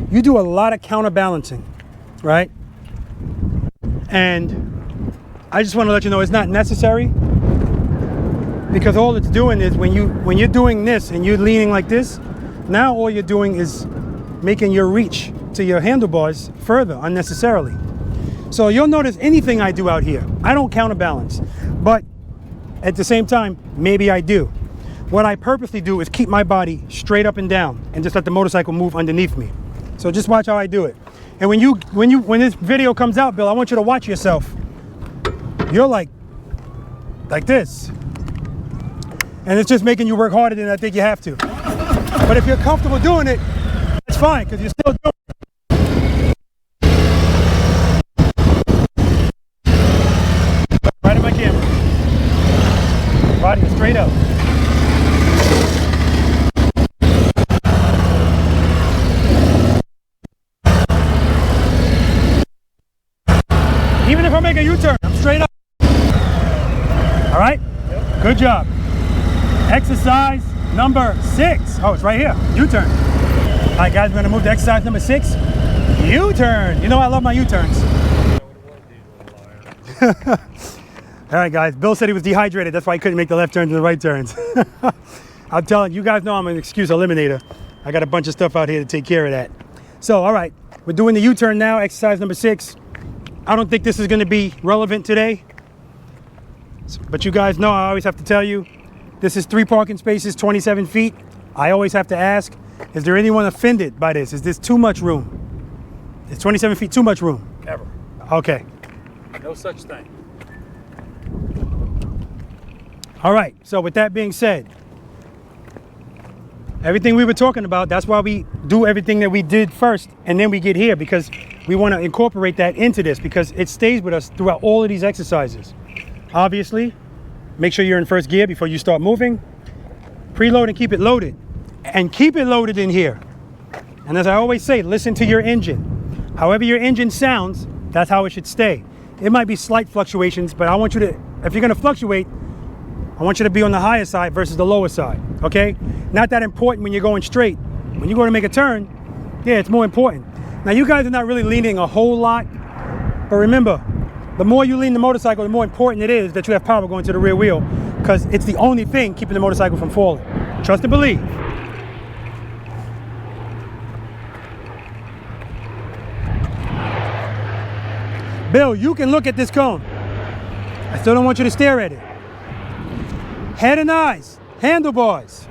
You do a lot of counterbalancing, right? And I just want to let you know it's not necessary, because all it's doing is when you're doing this and you're leaning like this, now all you're doing is making your reach to your handlebars further unnecessarily. So you'll notice anything I do out here, I don't counterbalance, but at the same time, maybe I do. What I purposely do is keep my body straight up and down and just let the motorcycle move underneath me. So just watch how I do it. And when this video comes out, Bill, I want you to watch yourself. You're like this. And it's just making you work harder than I think you have to. But if you're comfortable doing it, that's fine, because you're still doing it. Right in my camera. Body is straight up. Even if I make a U-turn, I'm straight up. All right? Yep. Good job. Exercise number 6. Oh, it's right here. U-turn. All right, guys, we're going to move to exercise number 6. U-turn. You know I love my U-turns. All right, guys. Bill said he was dehydrated. That's why he couldn't make the left turns and the right turns. I'm telling you guys know I'm an excuse eliminator. I got a bunch of stuff out here to take care of that. So, all right. We're doing the U-turn now, exercise number 6. I don't think this is going to be relevant today, but you guys know I always have to tell you, this is 3 parking spaces, 27 feet. I always have to ask, is there anyone offended by this? Is this too much room? Is 27 feet too much room? Ever. Okay. No such thing. All right, so with that being said, everything we were talking about, that's why we do everything that we did first, and then we get here, because we want to incorporate that into this, because it stays with us throughout all of these exercises. Obviously, make sure you're in first gear before you start moving. Preload and keep it loaded. And keep it loaded in here. And as I always say, listen to your engine. However your engine sounds, that's how it should stay. It might be slight fluctuations, but I want you to, if you're going to fluctuate, I want you to be on the higher side versus the lower side, okay? Not that important when you're going straight. When you go to make a turn, yeah, it's more important. Now, you guys are not really leaning a whole lot, but remember, the more you lean the motorcycle, the more important it is that you have power going to the rear wheel, because it's the only thing keeping the motorcycle from falling. Trust and believe. Bill, you can look at this cone. I still don't want you to stare at it. Head and eyes, handlebars.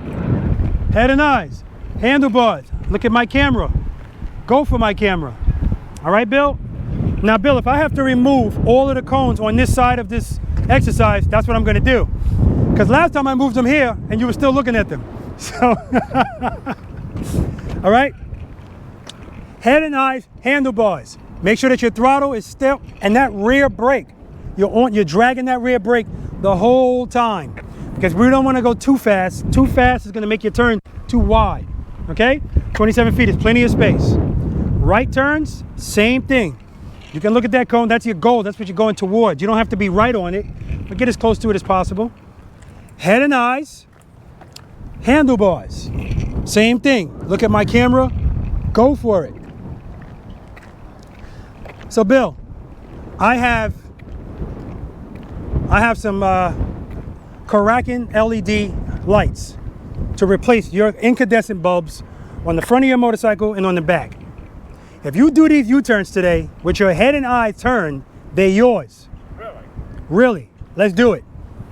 Head and eyes. Handlebars. Look at my camera. Go for my camera. All right, Bill? Now, Bill, if I have to remove all of the cones on this side of this exercise, that's what I'm going to do. Because last time I moved them here and you were still looking at them. So, all right? Head and eyes, handlebars. Make sure that your throttle is still, and that rear brake, you're dragging that rear brake the whole time. Because we don't want to go too fast. Too fast is going to make your turn too wide. Okay? 27 feet is plenty of space. Right turns, same thing. You can look at that cone, that's your goal, that's what you're going towards. You don't have to be right on it, but get as close to it as possible. Head and eyes, handlebars, same thing. Look at my camera, go for it. So Bill, I have some Karakin LED lights to replace your incandescent bulbs on the front of your motorcycle and on the back. If you do these U-turns today with your head and eye turn, they're yours. Really? Really. Let's do it.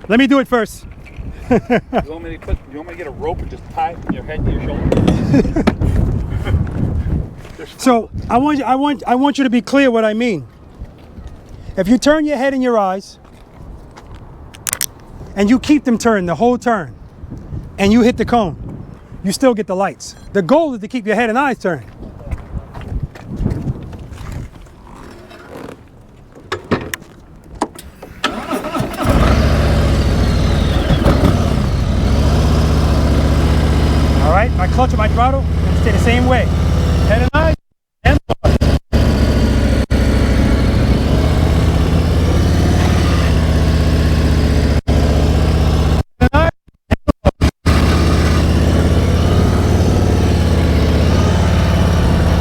Let me do it first. You want me to get a rope and just tie it from your head to your shoulder? So I want you to be clear what I mean. If you turn your head and your eyes, and you keep them turned the whole turn, and you hit the cone, you still get the lights. The goal is to keep your head and eyes turned. All right, my clutch and my throttle stay the same way. Head and eyes, and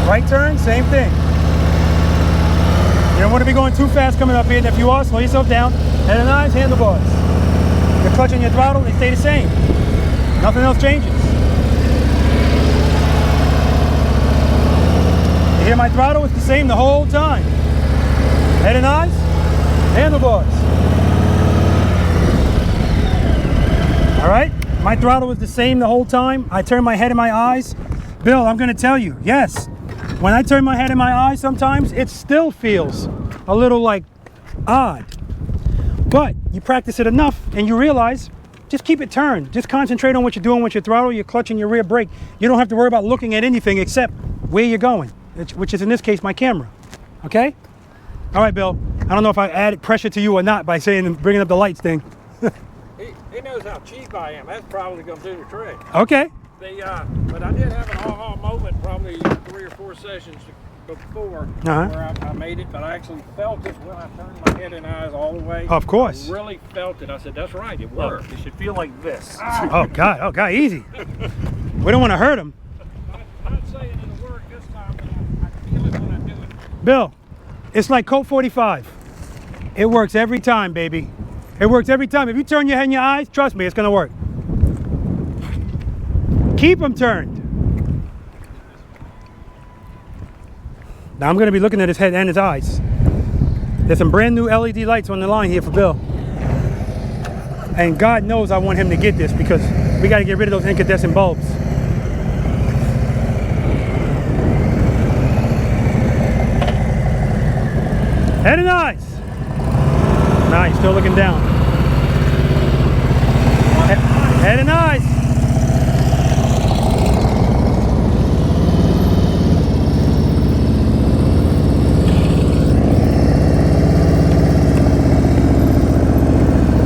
right turn, same thing. You don't want to be going too fast coming up here, and if you are, slow yourself down. Head and eyes, handlebars. Your clutch and your throttle, they stay the same. Nothing else changes. You hear my throttle? It's the same the whole time. Head and eyes, handlebars. All right, my throttle is the same the whole time. I turn my head and my eyes. Bill, I'm gonna tell you, yes, when I turn my head and my eyes sometimes, it still feels a little like odd. But you practice it enough and you realize, just keep it turned. Just concentrate on what you're doing with your throttle, your clutch, and your rear brake. You don't have to worry about looking at anything except where you're going, which is in this case, my camera, okay? All right, Bill, I don't know if I added pressure to you or not by saying and bringing up the lights thing. He knows how cheap I am. That's probably going to do the trick. Okay. But I did have an aha moment probably 3 or 4 sessions before where I made it, but I actually felt it when I turned my head and eyes all the way. Of course. I really felt it. I said, that's right, it worked. It should feel like this. Oh God, easy. We don't want to hurt him. I'm not saying it'll work this time, but I feel it when I do it. Bill, it's like Colt 45. It works every time, baby. It works every time. If you turn your head and your eyes, trust me, it's going to work. Keep them turned. Now I'm going to be looking at his head and his eyes. There's some brand new LED lights on the line here for Bill. And God knows I want him to get this because we got to get rid of those incandescent bulbs. Head and eyes. Nah, he's still looking down. Head and eyes.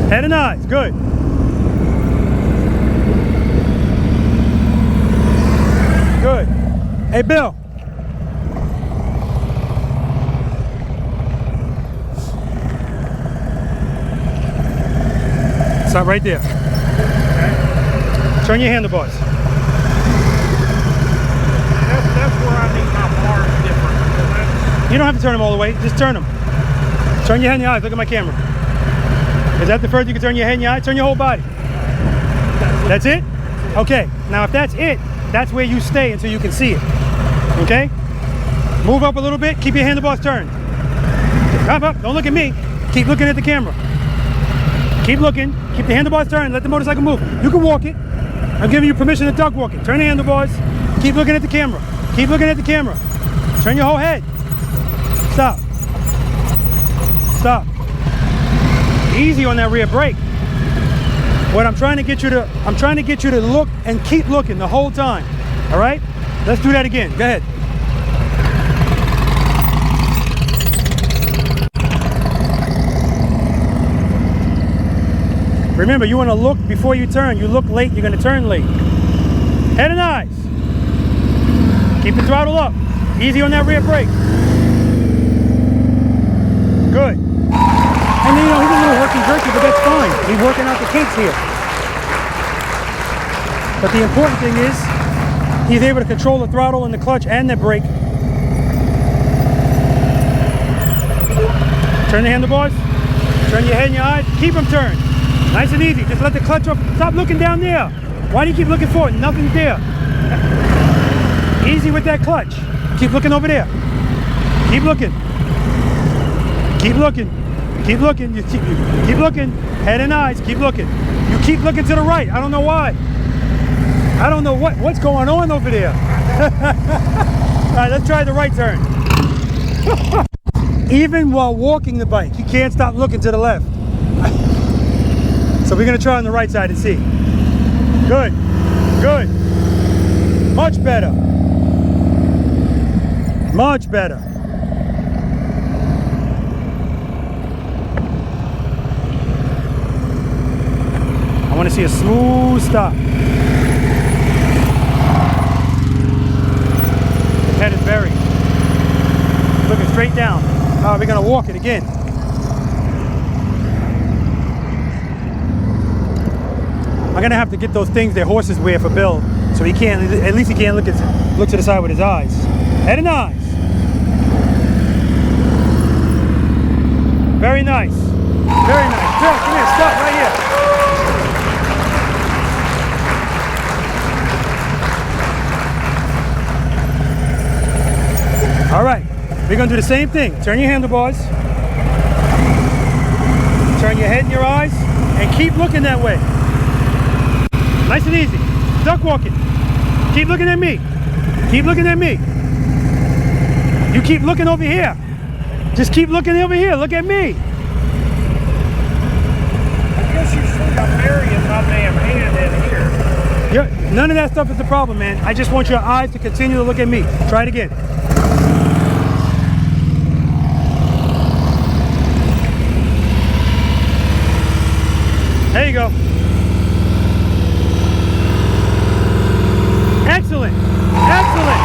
Head and eyes, good. Good. Hey, Bill. Stop right there. Okay. Turn your handlebars. That's where I need my bars different. You don't have to turn them all the way, just turn them. Turn your head and your eyes, look at my camera. Is that the further you can turn your head and your eyes? Turn your whole body. That's it? Okay, now if that's it, that's where you stay until you can see it. Okay? Move up a little bit, keep your handlebars turned. Come up, don't look at me. Keep looking at the camera. Keep looking, keep the handlebars turned, let the motorcycle move. You can walk it. I'm giving you permission to duck walk it. Turn the handlebars. Keep looking at the camera. Keep looking at the camera. Turn your whole head. Stop. Stop. Easy on that rear brake. What I'm trying to get you to look and keep looking the whole time. All right? Let's do that again. Go ahead. Remember, you want to look before you turn. You look late, you're going to turn late. Head and eyes. Keep the throttle up. Easy on that rear brake. Good. And you know, he's a little herky jerky, but that's fine. He's working out the kinks here. But the important thing is, he's able to control the throttle and the clutch and the brake. Turn the handlebars. Turn your head and your eyes. Keep them turned. Nice and easy. Just let the clutch off. Stop looking down there. Why do you keep looking forward? Nothing's there. Easy with that clutch. Keep looking over there. Keep looking. Keep looking. Keep looking. You keep looking. Head and eyes. Keep looking. You keep looking to the right. I don't know why. I don't know what's going on over there. All right, let's try the right turn. Even while walking the bike, you can't stop looking to the left. So we're going to try on the right side and see. Good. Good. Much better. Much better. I want to see a smooth stop. The head is buried. Looking straight down. Now we're going to walk it again. I'm gonna have to get those things that horses wear for Bill, so he can't. At least he can't look to the side with his eyes. Head and eyes. Very nice. Very nice. Bill, come here. Stop right here. All right. We're gonna do the same thing. Turn your handlebars. Turn your head and your eyes, and keep looking that way. Nice and easy. Duck walking. Keep looking at me. Keep looking at me. You keep looking over here. Just keep looking over here. Look at me. I guess you see I'm burying my damn hand in here. Yeah, none of that stuff is the problem, man. I just want your eyes to continue to look at me. Try it again. There you go. Excellent. Excellent.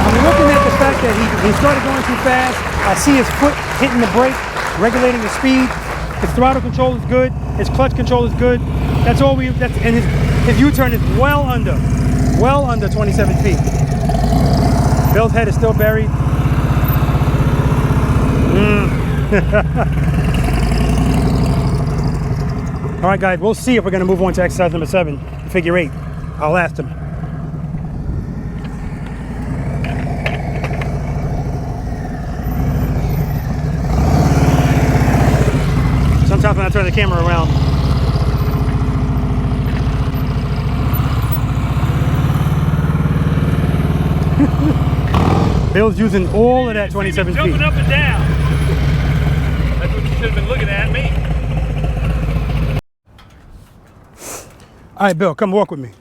I'm looking at the fact that he started going too fast. I see his foot hitting the brake, regulating the speed. His throttle control is good. His clutch control is good. That's all and his U-turn is well under 27 feet. Bill's head is still buried. All right, guys, we'll see if we're going to move on to exercise number 7, figure 8. I'll ask him. Sometimes when I turn the camera around, Bill's using all of that 27 feet. Jumping up and down. That's what you should have been looking at me. All right, Bill, come walk with me.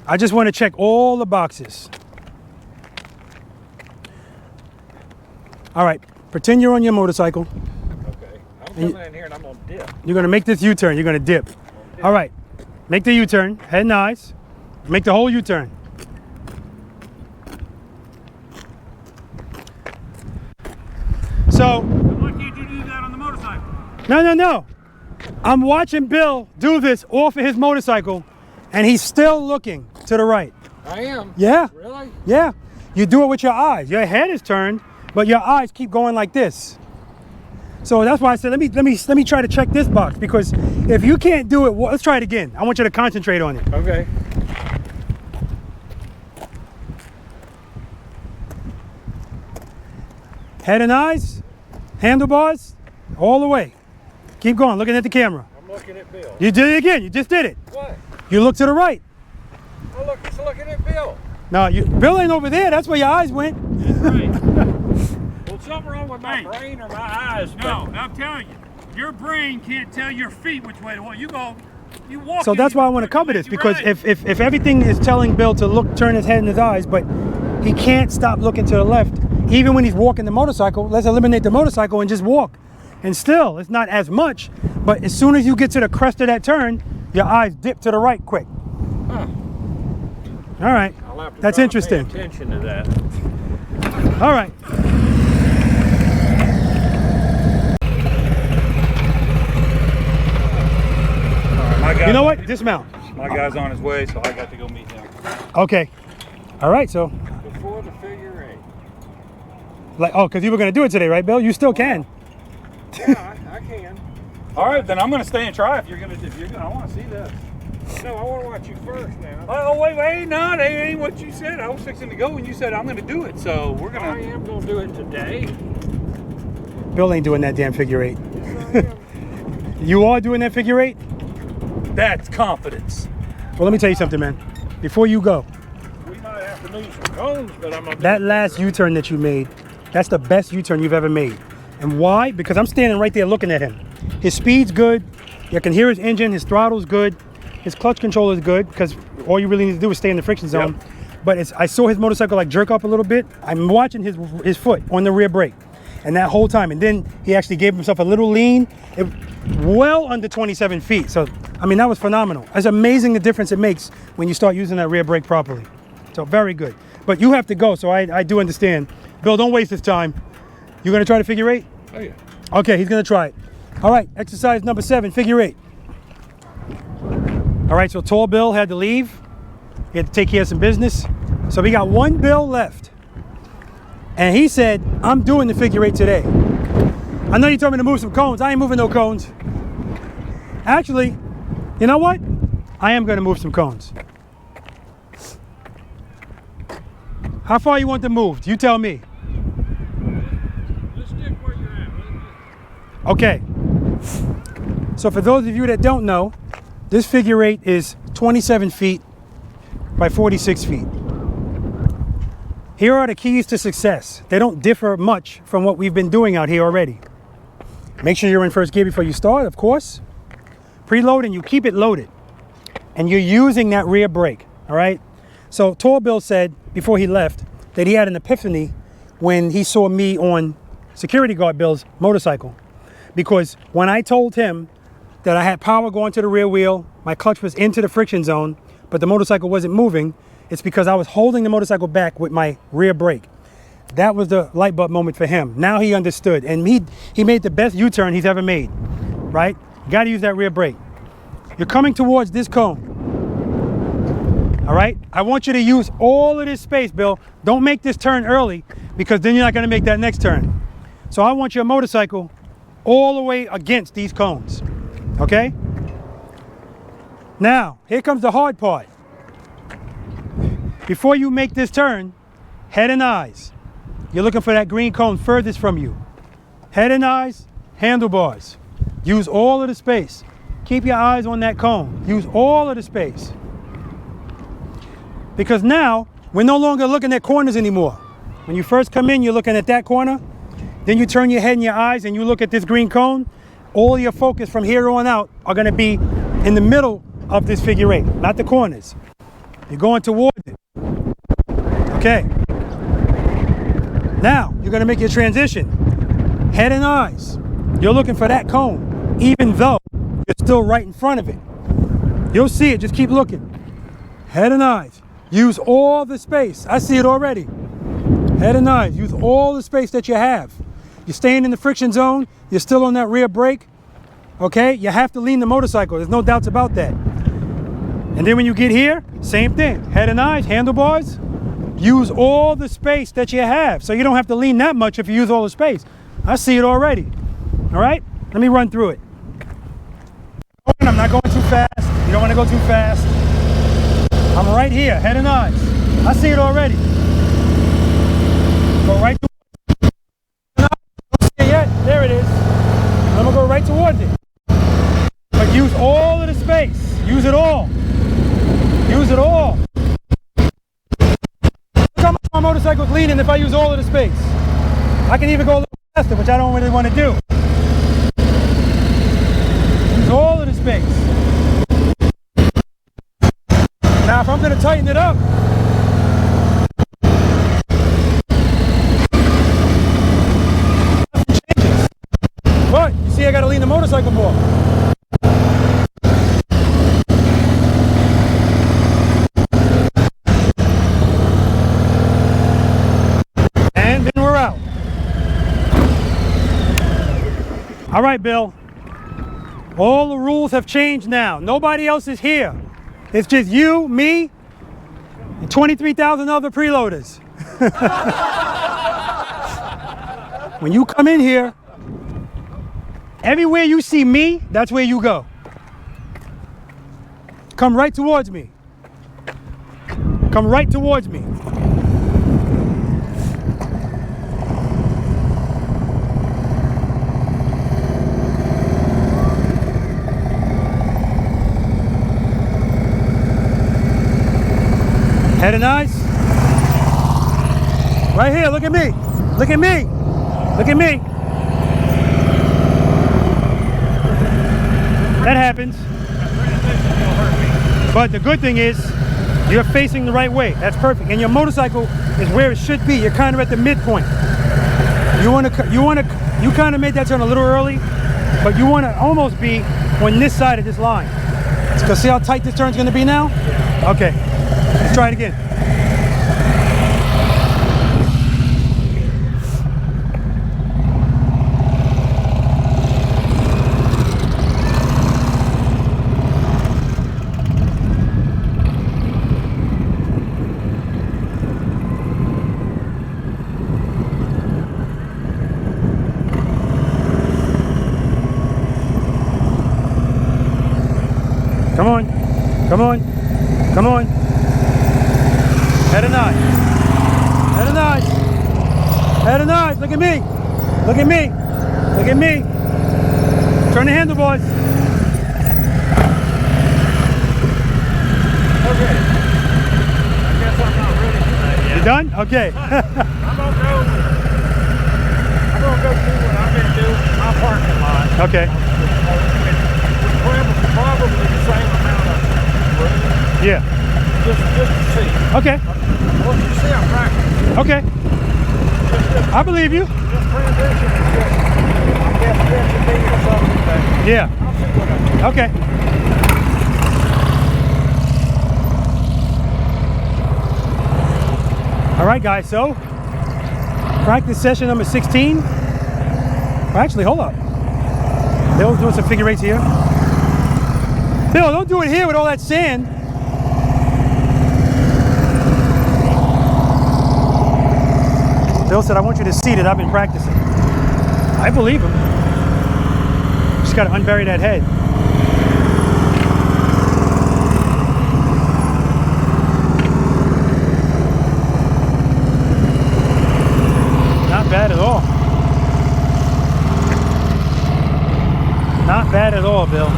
I just want to check all the boxes. All right, pretend you're on your motorcycle. Okay. I'm coming in here and I'm going to dip. You're going to make this U-turn. You're going to dip. All right, make the U-turn. Head and eyes. Make the whole U-turn. So, Why can't you do that on the motorcycle? no. I'm watching Bill do this off of his motorcycle, and he's still looking to the right. I am. Yeah. Really? Yeah. You do it with your eyes. Your head is turned, but your eyes keep going like this. So that's why I said, let me try to check this box, because if you can't do it, well, let's try it again. I want you to concentrate on it. Okay. Head and eyes, handlebars, all the way. Keep going, looking at the camera. I'm looking at Bill. You did it again. You just did it. What? You look to the right. Oh, look, he's looking at Bill. No, Bill ain't over there. That's where your eyes went. That's right. Well, something wrong with my brain or my eyes. No, I'm telling you, your brain can't tell your feet which way to walk. You go, you walk. So that's why I want to cover this, because if everything is telling Bill to look, turn his head and his eyes, but he can't stop looking to the left, even when he's walking the motorcycle, let's eliminate the motorcycle and just walk. And still, it's not as much, but as soon as you get to the crest of that turn, your eyes dip to the right quick. Huh. All right, I'll have to that's try to interesting. pay attention to that. All right. You know what? Dismount. My guy's on his way, so I got to go meet him. Okay. All right, so. Before the figure 8. Like, oh, because you were going to do it today, right, Bill? You still can. Yeah, I can. All right, then I'm gonna stay and try. I want to see this. No, I want to watch you first now. Oh, wait, no, that ain't what you said. I was fixing to go when you said I'm gonna do it, so we're gonna. I am going to do it today. Bill ain't doing that damn figure 8. Yes, I am. You are doing that figure 8? That's confidence. Well, let me tell you something, man. Before you go, We might have to move some cones, but I'm going to that last U-turn that you made, that's the best U-turn you've ever made. And why? Because I'm standing right there looking at him. His speed's good. You can hear his engine. His throttle's good. His clutch control is good, because all you really need to do is stay in the friction zone. Yep. But I saw his motorcycle like jerk up a little bit. I'm watching his foot on the rear brake, and that whole time. And then he actually gave himself a little lean, well under 27 feet. So, I mean, that was phenomenal. It's amazing the difference it makes when you start using that rear brake properly. So very good. But you have to go, so I do understand. Bill, don't waste this time. You gonna try to figure 8? Oh, yeah. Okay, he's gonna try it. All right, exercise number 7, figure 8. All right, so Tall Bill had to leave. He had to take care of some business. So we got one Bill left. And he said, I'm doing the figure 8 today. I know you told me to move some cones. I ain't moving no cones. Actually, you know what? I am gonna move some cones. How far you want them moved? You tell me. Just stick where you're at. Okay. So for those of you that don't know, this figure 8 is 27 feet by 46 feet. Here are the keys to success. They don't differ much from what we've been doing out here already. Make sure you're in first gear before you start, of course. Preload, and you keep it loaded. And you're using that rear brake, all right? So Tall Bill said before he left that he had an epiphany when he saw me on security guard Bill's motorcycle. Because when I told him that I had power going to the rear wheel, my clutch was into the friction zone, but the motorcycle wasn't moving, it's because I was holding the motorcycle back with my rear brake. That was the light bulb moment for him. Now he understood, and he made the best U-turn he's ever made, right? You gotta use that rear brake. You're coming towards this cone, all right? I want you to use all of this space, Bill. Don't make this turn early, because then you're not gonna make that next turn. So I want your motorcycle all the way against these cones, okay? Now, here comes the hard part. Before you make this turn, head and eyes. You're looking for that green cone furthest from you. Head and eyes, handlebars. Use all of the space. Keep your eyes on that cone. Use all of the space. Because now, we're no longer looking at corners anymore. When you first come in, you're looking at that corner. Then you turn your head and your eyes and you look at this green cone. All your focus from here on out are gonna be in the middle of this figure 8, not the corners. You're going towards it. Okay. Now, you're gonna make your transition. Head and eyes. You're looking for that cone, even though you're still right in front of it. You'll see it, just keep looking. Head and eyes. Use all the space. I see it already. Head and eyes. Use all the space that you have. You're staying in the friction zone. You're still on that rear brake. Okay? You have to lean the motorcycle. There's no doubts about that. And then when you get here, same thing. Head and eyes, handlebars. Use all the space that you have. So you don't have to lean that much if you use all the space. I see it already. All right? Let me run through it. I'm not going too fast. You don't want to go too fast. I'm right here, head and eyes. I see it already. Go right towards it. Don't see it yet. There it is. I'm going to go right towards it. But use all of the space. Use it all. use it all. Look how much my motorcycle's leaning if I use all of the space. I can even go a little faster, which I don't really want to do. Use all of the space. Now if I'm going to tighten it up, changes. But you see I got to lean the motorcycle more. And then we're out. All right, Bill. All the rules have changed now. Nobody else is here. It's just you, me, and 23,000 other preloaders. When you come in here, everywhere you see me, that's where you go. Come right towards me. Come right towards me. Head and eyes. Right here, look at me. Look at me. Look at me. That happens. But the good thing is, you're facing the right way. That's perfect. And your motorcycle is where it should be. You're kind of at the midpoint. You kind of made that turn a little early, but you want to almost be on this side of this line. So see how tight this turn's going to be now? Okay. Let's try it again. Come on. Come on. Come on. Head and eyes. Head and eyes. Head and eyes. Look at me. Look at me. Look at me. Turn the handlebars. Okay. I guess I'm not ready for that yet. You done? Okay. I'm gonna go through what I've been doing in my parking lot. Okay. It's probably the same amount of room. Yeah. Just to see. Okay. Well, you see, I'm practicing. Okay. I believe you. This transition is just, I guess, meant to be or something, but Yeah. I'll see what I do. Okay. All right, guys. So, practice session number 16. Well, actually, hold up. Bill's doing some figure eights here. Bill, don't do it here with all that sand. Bill said, I want you to seat it. I've been practicing. I believe him. Just got to unbury that head. Not bad at all. Not bad at all, Bill.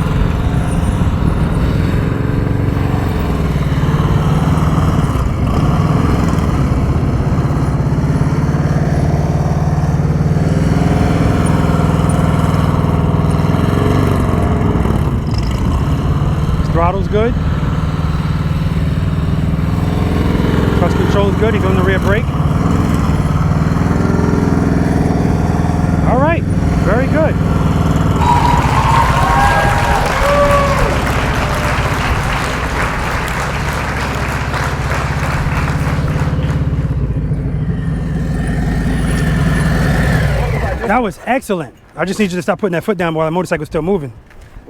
Throttle's good. Clutch control is good. He's on the rear brake. All right, very good. That was excellent. I just need you to stop putting that foot down while the motorcycle's still moving.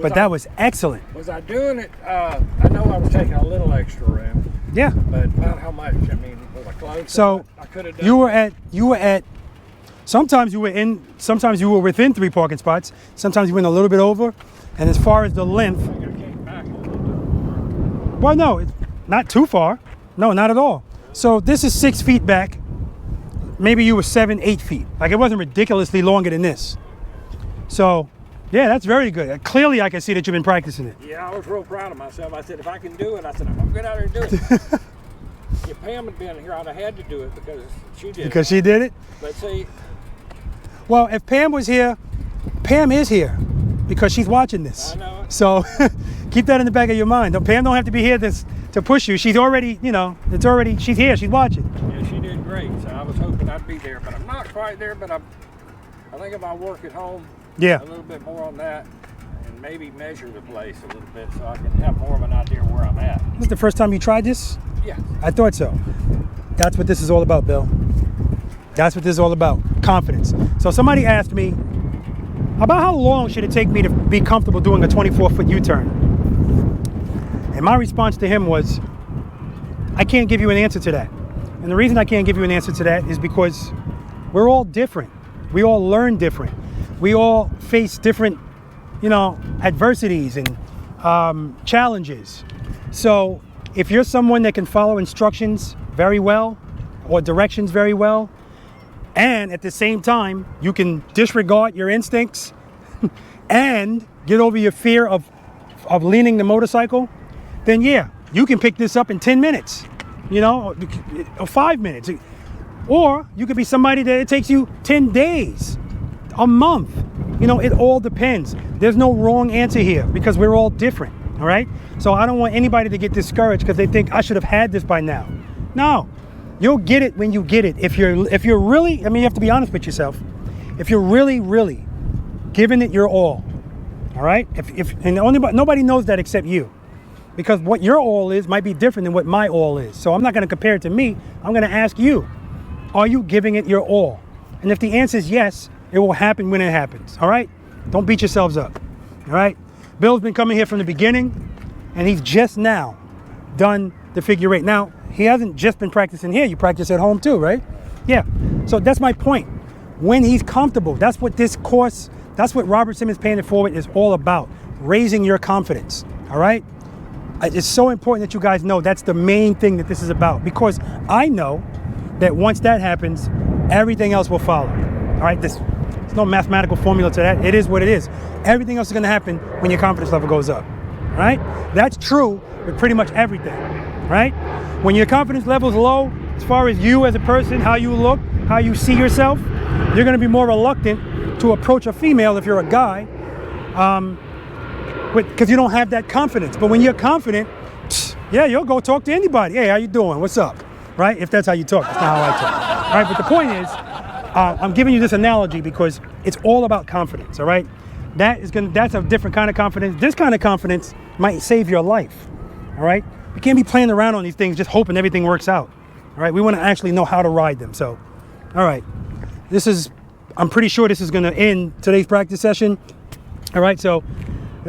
But that was excellent. Was I doing it? I know I was taking a little extra room, Yeah. but about how much? I mean, was I close? So I could have done. you were at. Sometimes you were within 3 parking spots. Sometimes you went a little bit over. And as far as the length, I came back a little bit more. well, no, it's not too far. No, not at all. So this is 6 feet back. Maybe you were 7, 8 feet. Like it wasn't ridiculously longer than this. So Yeah, that's very good. Clearly, I can see that you've been practicing it. Yeah, I was real proud of myself. I said, if I can do it, I said, I'm going to get out there and do it. If Pam had been here, I'd have had to do it because she did it. Because she did it? But see, well, if Pam was here, Pam is here because she's watching this. I know it. So keep that in the back of your mind. Pam don't have to be here to push you. She's already, you know, she's here, she's watching. Yeah, she did great. So I was hoping I'd be there, but I'm not quite there. But I think if I work at home Yeah. a little bit more on that and maybe measure the place a little bit so I can have more of an idea where I'm at. This is the first time you tried this? Yeah. I thought so. That's what this is all about, Bill. That's what this is all about. Confidence. So somebody asked me, about how long should it take me to be comfortable doing a 24-foot U-turn? And my response to him was, I can't give you an answer to that. And the reason I can't give you an answer to that is because we're all different. We all learn different. We all face different, you know, adversities and challenges. So if you're someone that can follow instructions very well or directions very well, and at the same time, you can disregard your instincts and get over your fear of leaning the motorcycle, then yeah, you can pick this up in 10 minutes, you know, or 5 minutes. Or you could be somebody that it takes you 10 days, a month. You know, it all depends. There's no wrong answer here because we're all different, all right? So I don't want anybody to get discouraged because they think I should have had this by now. No, you'll get it when you get it. If you're really, I mean, you have to be honest with yourself. If you're really, really giving it your all right? Nobody knows that except you. Because what your all is might be different than what my all is. So I'm not going to compare it to me. I'm going to ask you, are you giving it your all? And if the answer is yes, it will happen when it happens, all right? Don't beat yourselves up, all right? Bill's been coming here from the beginning, and he's just now done the figure eight. Now, he hasn't just been practicing here. You practice at home too, right? Yeah, so that's my point. When he's comfortable, that's what this course, that's what Robert Simmons Paying It Forward is all about, raising your confidence, all right? It's so important that you guys know that's the main thing that this is about, because I know that once that happens, everything else will follow, all right? There's no mathematical formula to that. It is what it is. Everything else is going to happen when your confidence level goes up, all right? That's true with pretty much everything, right? When your confidence level is low, as far as you as a person, how you look, how you see yourself, you're going to be more reluctant to approach a female if you're a guy, because you don't have that confidence. But when you're confident, yeah, you'll go talk to anybody. Hey, how you doing? What's up? Right? If that's how you talk. That's not how I talk. All right, but the point is, I'm giving you this analogy because it's all about confidence, all right? That's a different kind of confidence. This kind of confidence might save your life, all right? You can't be playing around on these things just hoping everything works out, all right? We want to actually know how to ride them. So, all right, I'm pretty sure this is going to end today's practice session, all right? So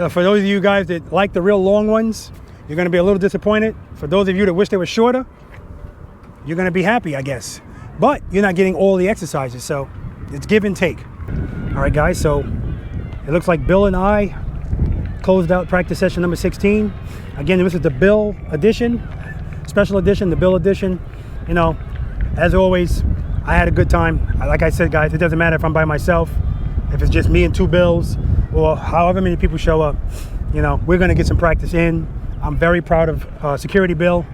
for those of you guys that like the real long ones, you're going to be a little disappointed. For those of you that wish they were shorter, you're going to be happy, I guess. But you're not getting all the exercises, so it's give and take. All right, guys, so it looks like Bill and I closed out practice session number 16. Again, this is the Bill edition, special edition, the Bill edition. You know, as always, I had a good time. Like I said, guys, it doesn't matter if I'm by myself, if it's just me and two Bills, or however many people show up. You know, we're going to get some practice in. I'm very proud of Security Bill.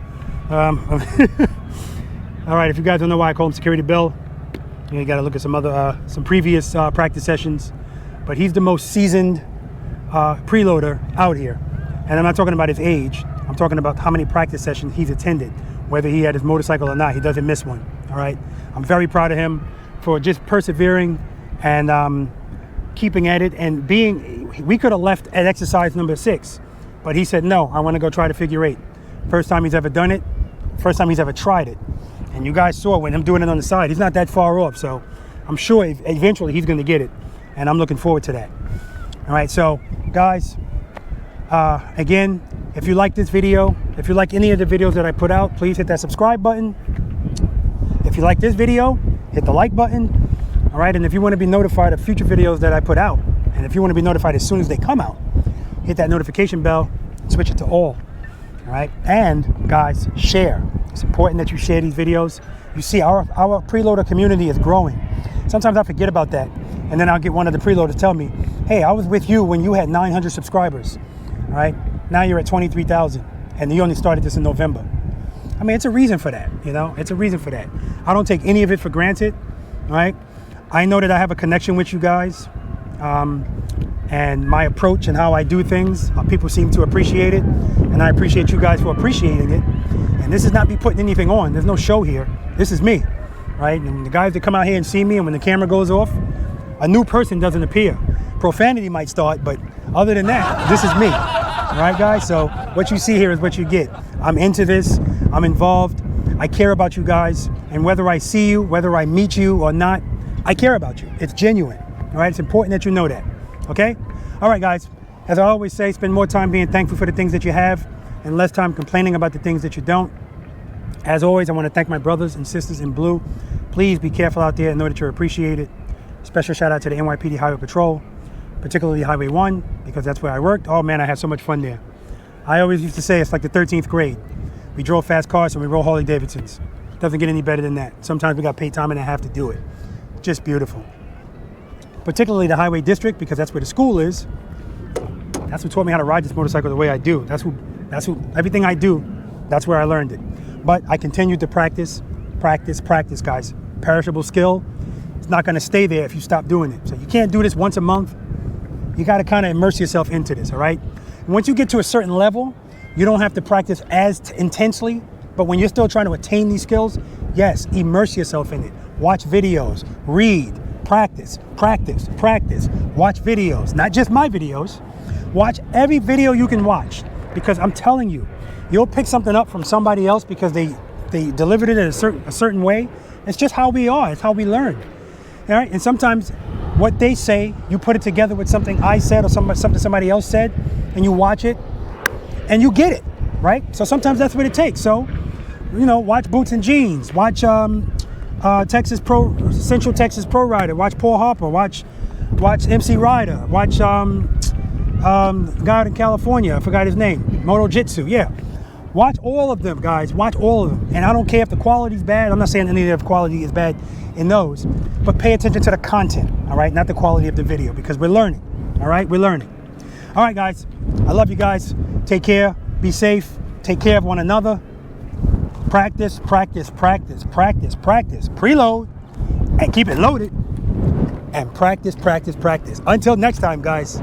All right, if you guys don't know why I call him Security Bill, you got to look at some previous practice sessions. But he's the most seasoned preloader out here. And I'm not talking about his age. I'm talking about how many practice sessions he's attended, whether he had his motorcycle or not. He doesn't miss one, all right? I'm very proud of him for just persevering and keeping at it and we could have left at exercise number 6, but he said, no, I want to go try to figure 8. First time he's ever done it, first time he's ever tried it. And you guys saw when him doing it on the side, he's not that far off. So I'm sure eventually he's going to get it. And I'm looking forward to that. All right, so guys, again, if you like this video, if you like any of the videos that I put out, please hit that subscribe button. If you like this video, hit the like button. All right, and if you want to be notified of future videos that I put out, and if you want to be notified as soon as they come out, hit that notification bell, switch it to all. All right, and guys, share. It's important that you share these videos. You see, our preloader community is growing. Sometimes I forget about that, and then I'll get one of the preloaders tell me, Hey, I was with you when you had 900 subscribers, all right? Now you're at 23,000, and you only started this in November. I mean, it's a reason for that, you know? It's a reason for that. I don't take any of it for granted, all right? I know that I have a connection with you guys, and my approach and how I do things, people seem to appreciate it, and I appreciate you guys for appreciating it. And this is not me putting anything on. There's no show here. This is me, right? And the guys that come out here and see me, and when the camera goes off, a new person doesn't appear. Profanity might start, but other than that, this is me. All right, guys? So what you see here is what you get. I'm into this. I'm involved. I care about you guys. And whether I see you, whether I meet you or not, I care about you. It's genuine. All right? It's important that you know that. Okay? All right, guys. As I always say, spend more time being thankful for the things that you have and less time complaining about the things that you don't. As always, I want to thank my brothers and sisters in blue. Please be careful out there and know that you're appreciated. Special shout out to the NYPD Highway Patrol, particularly Highway 1, because that's where I worked. Oh man, I had so much fun there. I always used to say it's like the 13th grade. We drove fast cars and we rode Harley Davidsons. Doesn't get any better than that. Sometimes we got paid time and a half to do it. Just beautiful. Particularly the Highway District, because that's where the school is. That's what taught me how to ride this motorcycle the way I do. That's who everything I do, that's where I learned it. But I continued to practice, guys. Perishable skill. It's not gonna stay there if you stop doing it. So you can't do this once a month. You gotta kind of immerse yourself into this, all right? Once you get to a certain level, you don't have to practice as intensely, but when you're still trying to attain these skills, yes, immerse yourself in it. Watch videos, read, practice. Watch videos, not just my videos. Watch every video you can watch, because I'm telling you, you'll pick something up from somebody else because they delivered it in a certain way. It's just how we are, it's how we learn. All right, and sometimes what they say, you put it together with something I said or something somebody else said, and you watch it, and you get it, right? So sometimes that's what it takes. So, you know, watch Boots and Jeans, watch Central Texas Pro Rider, watch Paul Harper, watch MC Rider, watch guy in California, I forgot his name, Moto Jitsu, yeah. Watch all of them, guys, watch all of them. And I don't care if the quality's bad. I'm not saying any of the quality is bad in those, but pay attention to the content, all right? Not the quality of the video, because we're learning, all right? We're learning. All right, guys, I love you guys. Take care, be safe, take care of one another. Practice, preload, and keep it loaded. And practice. Until next time, guys.